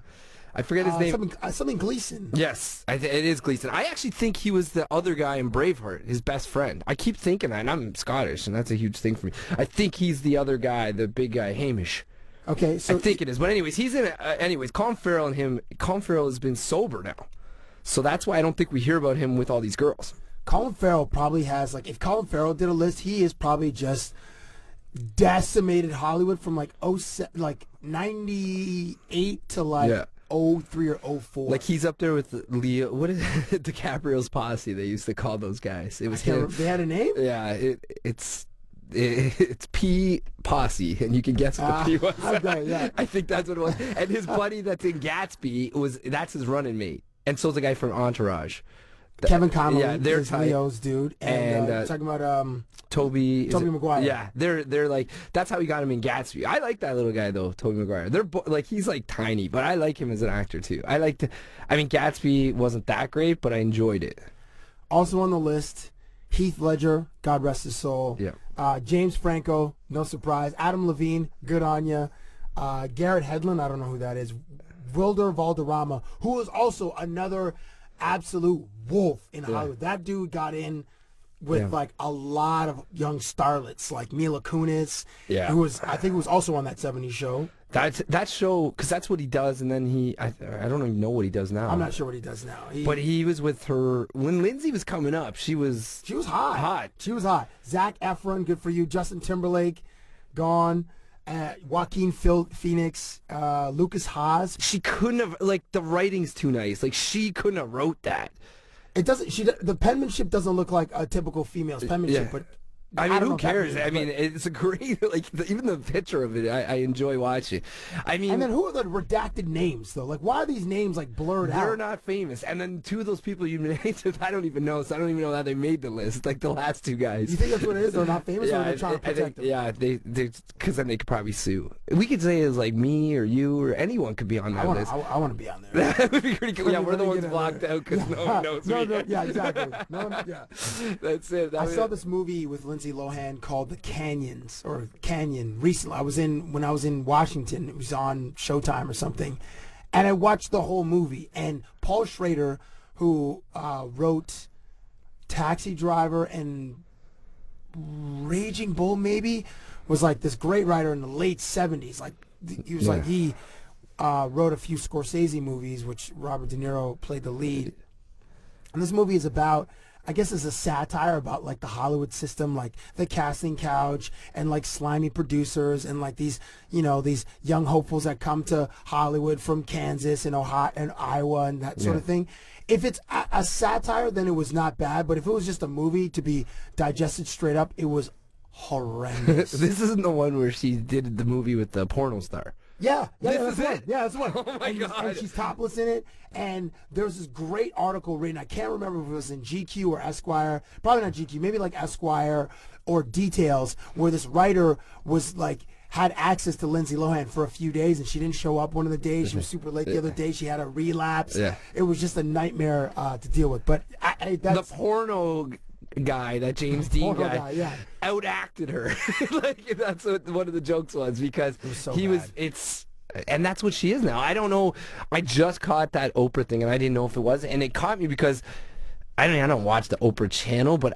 I forget his name. Something Gleason. Yes, it is Gleason. I actually think he was the other guy in Braveheart, his best friend. I keep thinking that, and I'm Scottish, and that's a huge thing for me. I think he's the other guy, the big guy, Hamish. Okay, so I think it is. But anyways, he's in it. Anyways, Colin Farrell has been sober now. So that's why I don't think we hear about him with all these girls. Colin Farrell probably has, like, if Colin Farrell did a list, he is probably just decimated Hollywood from like 98 to like 03 or 04. Like, he's up there with Leo. What is it? DiCaprio's posse, they used to call those guys. It was him. They had a name? Yeah, it's P Posse, and you can guess what the P was. Okay, yeah. I think that's what it was. And his buddy that's in Gatsby, that's his running mate. and so's the guy from Entourage. Kevin Connolly they're is tight. Leo's dude, and talking about Toby Maguire. Yeah, they're like, that's how he got him in Gatsby. I like that little guy though, Toby Maguire. They're like, he's like tiny, but I like him as an actor too. I mean, Gatsby wasn't that great, but I enjoyed it. Also on the list, Heath Ledger, God rest his soul. Yeah. James Franco, no surprise. Adam Levine, good on ya. Garrett Hedlund, I don't know who that is. Wilder Valderrama, who was also another absolute wolf in Hollywood. That dude got in with like a lot of young starlets, like Mila Kunis, who was, I think, was also on that '70s show. That show, because that's what he does, and then I don't even know what he does now. I'm not sure what he does now. But he was with her when Lindsay was coming up. She was hot. She was hot. Zac Efron, good for you. Justin Timberlake, gone. Joaquin Phoenix, Lucas Haas. She couldn't have, like, the writing's too nice. Like, she couldn't have wrote that. It doesn't. The penmanship doesn't look like a typical female's penmanship, but. I mean, who cares? I mean, it's a great, like, even the picture of it, I enjoy watching. I mean, and then who are the redacted names, though? Like, why are these names, like, blurred out? They're not famous. And then two of those people you named, I don't even know, so I don't even know how they made the list. Like, the last two guys. You think that's what it is? They're not famous, or they're trying to protect them? Yeah, because then they could probably sue. We could say it's like me or you or anyone could be on that list. I want to be on there. That would be pretty cool. Yeah, we're the ones blocked out because no one knows me. Yeah, exactly. That's it. I saw this movie with Lindsay Lohan called The Canyons, or Canyon, recently. When I was in Washington, it was on Showtime or something, and I watched the whole movie. And Paul Schrader, who wrote Taxi Driver and Raging Bull, maybe, was like this great writer in the late 70s. Like he was like, he wrote a few Scorsese movies, which Robert De Niro played the lead. And this movie is about, I guess, it's a satire about like the Hollywood system, like the casting couch and like slimy producers and like these, these young hopefuls that come to Hollywood from Kansas and Ohio and Iowa and that sort of thing. If it's a satire, then it was not bad. But if it was just a movie to be digested straight up, it was horrendous. This isn't the one where she did the movie with the porno star. Yeah, that's one. Yeah, that's one. Oh my God. And she's topless in it. And there's this great article written. I can't remember if it was in GQ or Esquire. Probably not GQ. Maybe like Esquire or Details, where this writer was like had access to Lindsay Lohan for a few days, and she didn't show up one of the days. She was super late the other day. She had a relapse. Yeah. It was just a nightmare to deal with. But that's the porno guy, that James Dean guy, outacted her. Like, that's what one of the jokes was, because and that's what she is now. I don't know. I just caught that Oprah thing, and I didn't know if it was, and it caught me because I don't watch the Oprah channel, but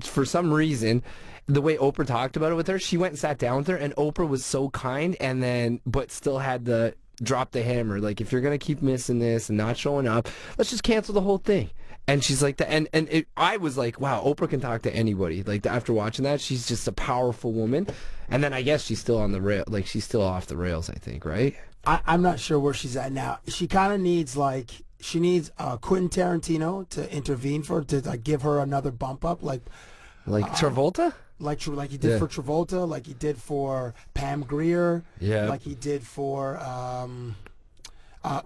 for some reason, the way Oprah talked about it with her, she went and sat down with her, and Oprah was so kind, and then but still had the drop the hammer. Like, if you're gonna keep missing this and not showing up, let's just cancel the whole thing. And she's like that, and I was like, wow, Oprah can talk to anybody. Like, after watching that, she's just a powerful woman. And then I guess she's still on the rail, like she's still off the rails, I think, right? I'm not sure where she's at now. She kind of needs Quentin Tarantino to intervene to give her another bump up, like Travolta. Like he did for Travolta, like he did for Pam Grier, like he did for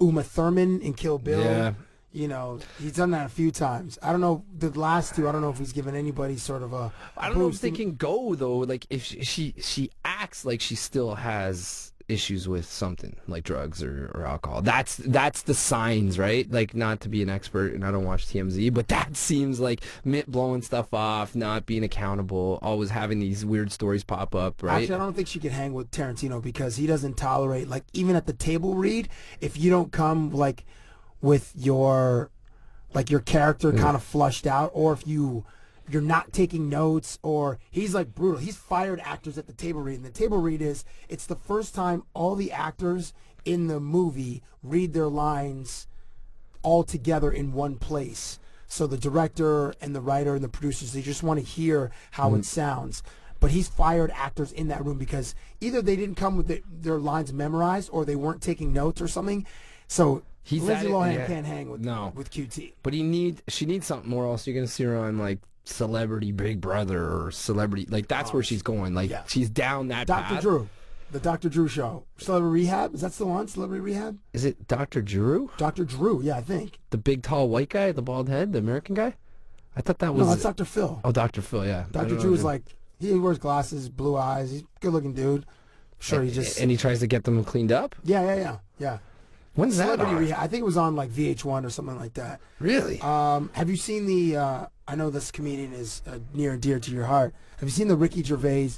Uma Thurman in Kill Bill. Yeah. He's done that a few times. I don't know, the last two, I don't know if he's given anybody sort of a I don't know if they can go, though. Like, if she acts like she still has issues with something, like drugs or alcohol. That's the signs, right? Like, not to be an expert, and I don't watch TMZ, but that seems like blowing stuff off, not being accountable, always having these weird stories pop up, right? Actually, I don't think she could hang with Tarantino, because he doesn't tolerate, like, even at the table read, if you don't come, like, with your character kind of flushed out, or if you're not taking notes, or he's like brutal. He's fired actors at the table read, and the table read it's the first time all the actors in the movie read their lines all together in one place. So the director and the writer and the producers, they just want to hear how it sounds. But he's fired actors in that room because either they didn't come with their lines memorized, or they weren't taking notes or something. So Lindsay Lohan can't hang with QT. But she needs something more, else you're going to see her on, like, Celebrity Big Brother or Celebrity. Like, that's where she's going. Like, she's down that path. Dr. Drew. The Dr. Drew Show. Celebrity Rehab. Is that still on? Celebrity Rehab? Is it Dr. Drew? Dr. Drew, yeah, I think. The big, tall, white guy, the bald head, the American guy? I thought that was... No, that's Dr. Phil. Oh, Dr. Phil, yeah. Dr. Drew is like, he wears glasses, blue eyes. He's a good-looking dude. Sure, he just... And he tries to get them cleaned up? Yeah. When's that Celebrity on? Rehab. I think it was on like VH1 or something like that. Really? Have you seen the... I know this comedian is near and dear to your heart. Have you seen the Ricky Gervais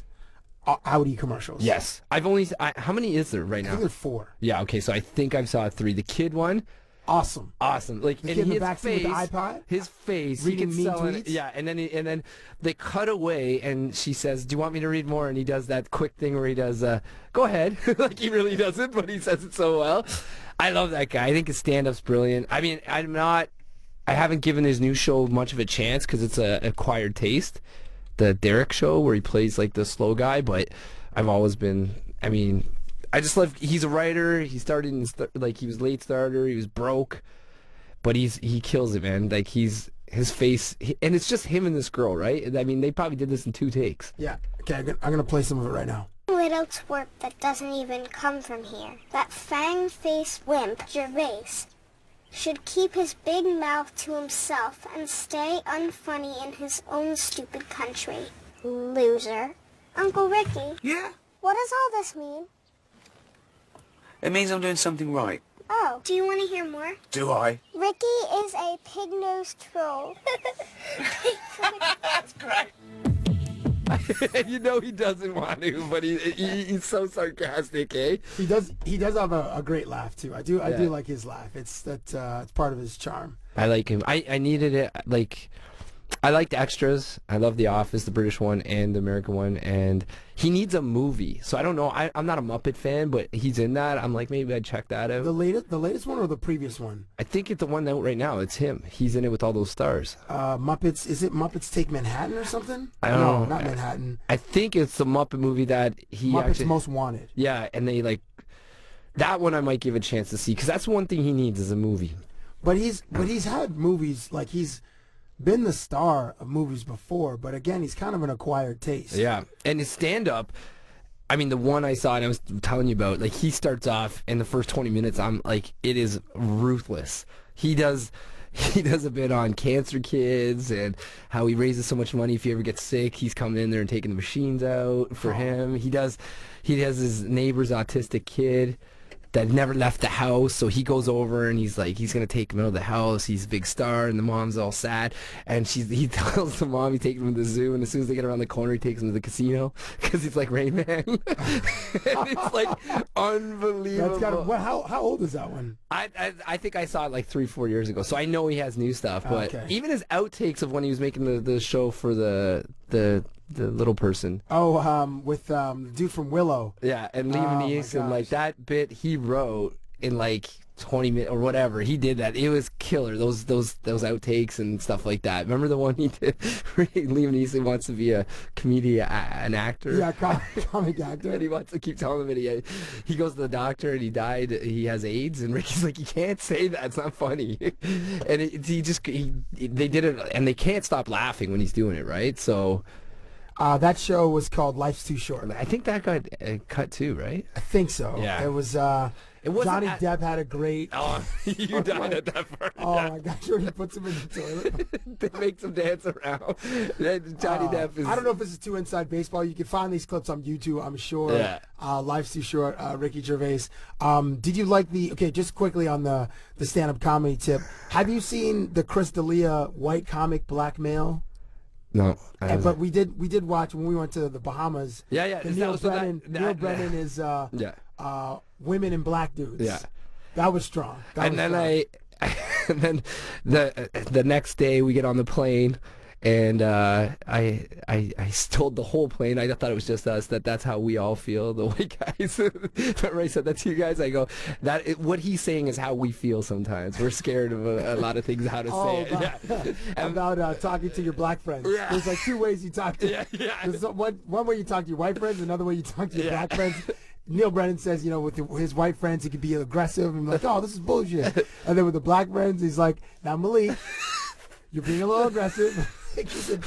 Audi commercials? Yes. How many is there right now? I think there's 4. Yeah, okay, so I think I've saw 3. The kid one... Awesome. Like, the and kid in the his backseat face, with the iPod? his face, Reading he mean can sell it. tweets? Yeah, and then they cut away, and she says, "Do you want me to read more?" And he does that quick thing where he does, "Go ahead," like he really doesn't, but he says it so well. I love that guy. I think his stand-up's brilliant. I mean, I haven't given his new show much of a chance because it's a acquired taste, the Derek Show where he plays like the slow guy. But I've always been. I mean, I just love. He's a writer. He started in he was late starter. He was broke. But he kills it, man. Like his face, and it's just him and this girl, right? I mean, they probably did this in 2 takes. Yeah. Okay, I'm gonna play some of it right now. Little twerp that doesn't even come from here. That fang-faced wimp, Gervais, should keep his big mouth to himself and stay unfunny in his own stupid country. Loser. Uncle Ricky. Yeah? What does all this mean? It means I'm doing something right. Oh, do you want to hear more? Do I? Ricky is a pig-nosed troll. That's great. You know he doesn't want to, but he's so sarcastic, eh? He does have a great laugh too. I do like his laugh. It's part of his charm. I like him. I needed it. Like, I liked extras. I love The Office, the British one and the American one, and he needs a movie. So I don't know. I'm not a Muppet fan, but he's in that. I'm like, maybe I'd check that out. The latest one or the previous one? I think it's the one out right now. It's him. He's in it with all those stars. Muppets. Is it Muppets Take Manhattan or something? I don't know. No, not Manhattan. I think it's the Muppet movie that he Muppets actually, Most Wanted. Yeah, and they like that one. I might give a chance to see because that's one thing he needs is a movie. But he's had movies like he's been the star of movies before, but again, he's kind of an acquired taste. Yeah, and his stand-up, I mean, the one I saw and I was telling you about, like, he starts off in the first 20 minutes, I'm like, it is ruthless. He does a bit on cancer kids and how he raises so much money if he ever gets sick. He's coming in there and taking the machines out for him. He has his neighbor's autistic kid that never left the house, so he goes over and he's like, he's gonna take him out of the house. He's a big star, and the mom's all sad, and he tells the mom he's taking him to the zoo, and as soon as they get around the corner, he takes him to the casino because he's like Rain Man. And it's like unbelievable. How old is that one? I think I saw it like 3-4 years ago, so I know he has new stuff. But even his outtakes of when he was making the show for the little person. Oh, with the dude from Willow. Yeah, and Liam Neeson, like that bit he wrote in like 20 minutes or whatever. He did that. It was killer. Those outtakes and stuff like that. Remember the one he did? Liam Neeson wants to be a comedian, an actor. Yeah, comic actor. And he wants to keep telling him that he goes to the doctor and he died. He has AIDS, and Ricky's like, you can't say that. It's not funny. And they did it, and they can't stop laughing when he's doing it, right? So. That show was called Life's Too Short. I think that got cut too, right? I think so. Yeah. It was. Johnny Depp had a great. Oh, you died at that part. Oh my gosh! When he puts him in the toilet, they make him dance around. Johnny Depp is. I don't know if this is too inside baseball. You can find these clips on YouTube, I'm sure. Yeah. Life's Too Short. Ricky Gervais. Did you like the? Okay, just quickly on the stand-up comedy tip. Have you seen the Chris D'Elia white comic Black Male? No, but we did watch when we went to the Bahamas. Yeah. Neil Brennan is women and black dudes. Yeah, that was strong. And then the next day we get on the plane, and I told the whole plane. I thought it was just us. That's how we all feel, the white guys. Remember I said that to you guys? I go, what he's saying is how we feel sometimes. We're scared of a lot of things, how to say it. About talking to your black friends. Yeah. There's like 2 ways you talk to. Yeah. There's one way you talk to your white friends, another way you talk to your black friends. Neil Brennan says, with his white friends, he could be aggressive and like, oh, this is bullshit. And then with the black friends, he's like, now Malik, you're being a little aggressive.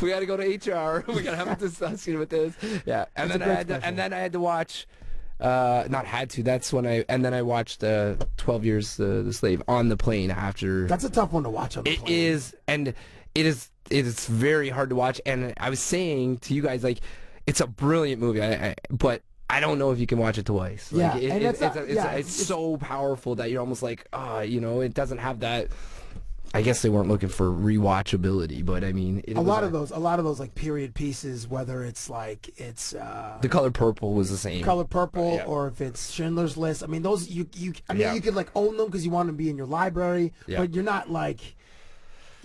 We got to go to HR. We got to have a discussion with this. Yeah, and then I had to watch Not had to. That's when and then I watched 12 Years the Slave on the plane after. That's a tough one to watch on the plane. It is, and it is very hard to watch. And I was saying to you guys, like, it's a brilliant movie, but I don't know if you can watch it twice. Like, it's so powerful that you're almost like, it doesn't have that. I guess they weren't looking for rewatchability, but I mean, a lot of those like period pieces, whether it's like The Color Purple was the same. Color Purple, or if it's Schindler's List. I mean, those you could like own them because you want them to be in your library, but you're not like.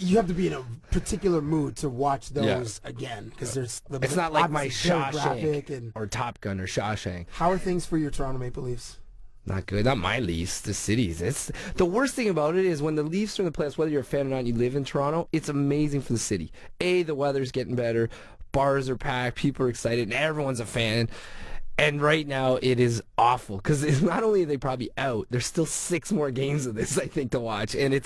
You have to be in a particular mood to watch those again because it's not like my Shawshank or Top Gun or Shawshank. How are things for your Toronto Maple Leafs? Not good. Not my Leafs. The cities. It's the worst thing about it is when the Leafs are in the playoffs. Whether you're a fan or not, and you live in Toronto. It's amazing for the city. The weather's getting better. Bars are packed. People are excited, and everyone's a fan. And right now it is awful because it's not only are they probably out. There's still 6 more games of this I think to watch, and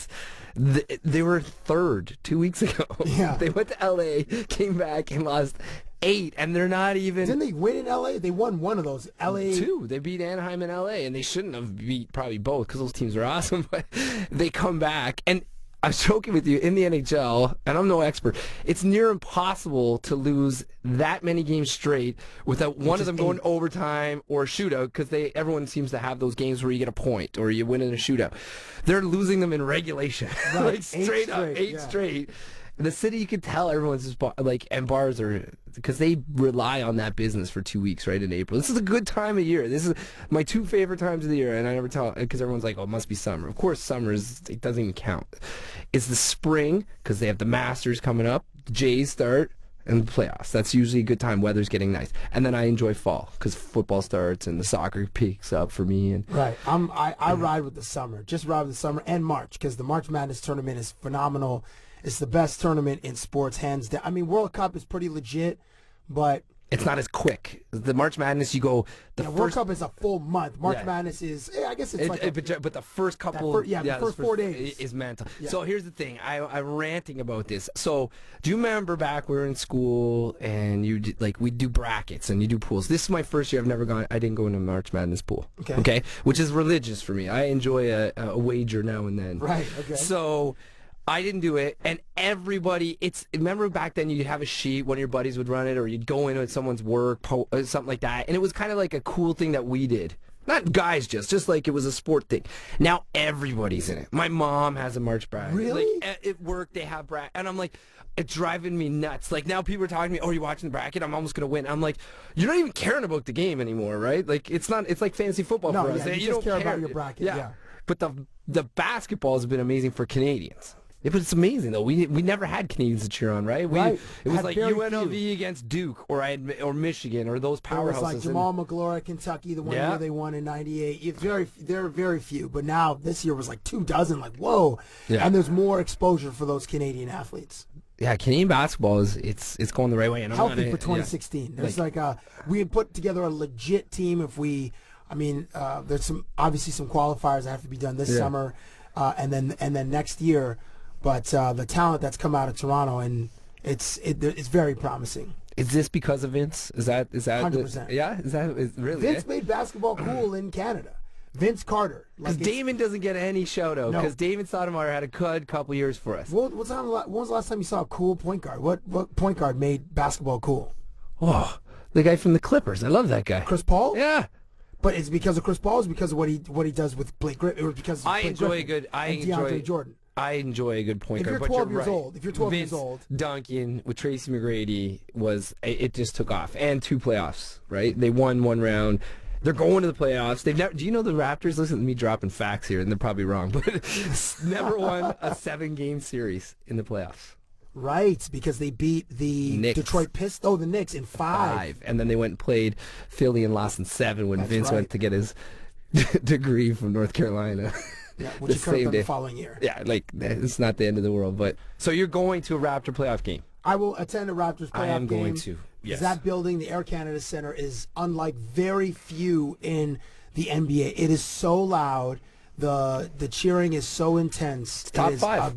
they were third 2 weeks ago. Yeah. They went to LA, came back, and lost 8, and they're not even. Didn't they win in LA? They won one of those. LA 2. They beat Anaheim in LA, and they shouldn't have beat probably both because those teams are awesome. But they come back, and I was joking with you in the NHL, and I'm no expert. It's near impossible to lose that many games straight without one of them going overtime or shootout because everyone seems to have those games where you get a point or you win in a shootout. They're losing them in regulation, right. like straight up, 8 straight. The city, you can tell everyone's just and bars are, because they rely on that business for 2 weeks, right, in April. This is a good time of year. This is my 2 favorite times of the year, and I never tell, because everyone's like, oh, it must be summer. Of course, summer it doesn't even count. It's the spring, because they have the Masters coming up, the Jays start, and the playoffs. That's usually a good time. Weather's getting nice. And then I enjoy fall, because football starts and the soccer picks up for me. And right. I ride with the summer. Just ride with the summer and March, because the March Madness tournament is phenomenal. It's the best tournament in sports, hands down. I mean, World Cup is pretty legit, but it's not as quick. The March Madness, you go. World Cup is a full month. March Madness is, I guess it's but the first couple, the first 4 days is mental. Yeah. So here's the thing. I'm ranting about this. So do you remember back we were in school and we do brackets and you do pools? This is my first year. I didn't go in a March Madness pool. Okay, which is religious for me. I enjoy a wager now and then. Right. Okay. So I didn't do it, and everybody, remember back then you'd have a sheet, one of your buddies would run it, or you'd go in with someone's work, something like that, and it was kind of like a cool thing that we did. Not guys just like it was a sport thing. Now everybody's in it. My mom has a March bracket. Really? Like, at work they have bracket, and I'm like, it's driving me nuts. Like now people are talking to me, oh, you're watching the bracket? I'm almost going to win. I'm like, you're not even caring about the game anymore, right? Like it's like fantasy football for us. You just care about your bracket, yeah. But the basketball has been amazing for Canadians. Yeah, but it's amazing though. We never had Canadians to cheer on, right? It was like UNLV against Duke or Michigan or those powerhouses. It was like Jamal McGlory at Kentucky, the one year they won in '98. There are very few, but now this year was like 24. Like whoa, and there's more exposure for those Canadian athletes. Yeah, Canadian basketball it's going the right way. And healthy for 2016. There's we had put together a legit team. There's obviously some qualifiers that have to be done this summer, and then next year. But the talent that's come out of Toronto, and it's very promising. Is this because of Vince? Is that 100%? Yeah, really? Vince made basketball cool in Canada. Vince Carter. Because Damon doesn't get any shout out. Because Damon Sotomayor had a good couple years for us. When was the last time you saw a cool point guard? What point guard made basketball cool? Oh, the guy from the Clippers. I love that guy. Chris Paul. Yeah. But it's because of Chris Paul. It's because of what he does with Blake Griffin. It was because of DeAndre Jordan. I enjoy a good point guard. If you're 12 years old. Duncan with Tracy McGrady it just took off. And 2 playoffs, right? They won 1 round. They're going to the playoffs. Do you know the Raptors? Listen to me dropping facts here, and they're probably wrong, but never won a 7-game series in the playoffs. Right, because they beat the Knicks. Detroit Pistons. Oh, the Knicks in 5. And then they went and played Philly and lost in 7 when Vince went to get his degree from North Carolina. Yeah, which he could have done the following year. Yeah, it's not the end of the world. But so you're going to a Raptor playoff game? I will attend a Raptors playoff game. I am going to. Yes. That building, the Air Canada Center, is unlike very few in the NBA. It is so loud. The cheering is so intense. Top it is 5. A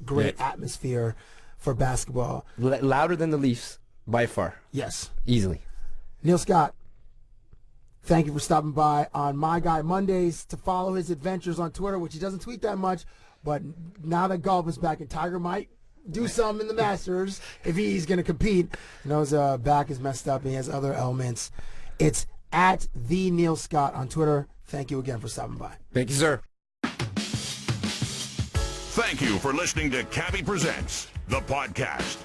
great atmosphere for basketball. Louder than the Leafs by far. Yes. Easily. Neil Scott, Thank you for stopping by on My Guy Mondays. To follow his adventures on Twitter, which he doesn't tweet that much, but now that golf is back and Tiger might do some in the Masters if he's going to compete. You know, his back is messed up and he has other ailments. It's at the Neil Scott on Twitter. Thank you again for stopping by. Thank you, sir. Thank you for listening to Cabbie Presents, the podcast.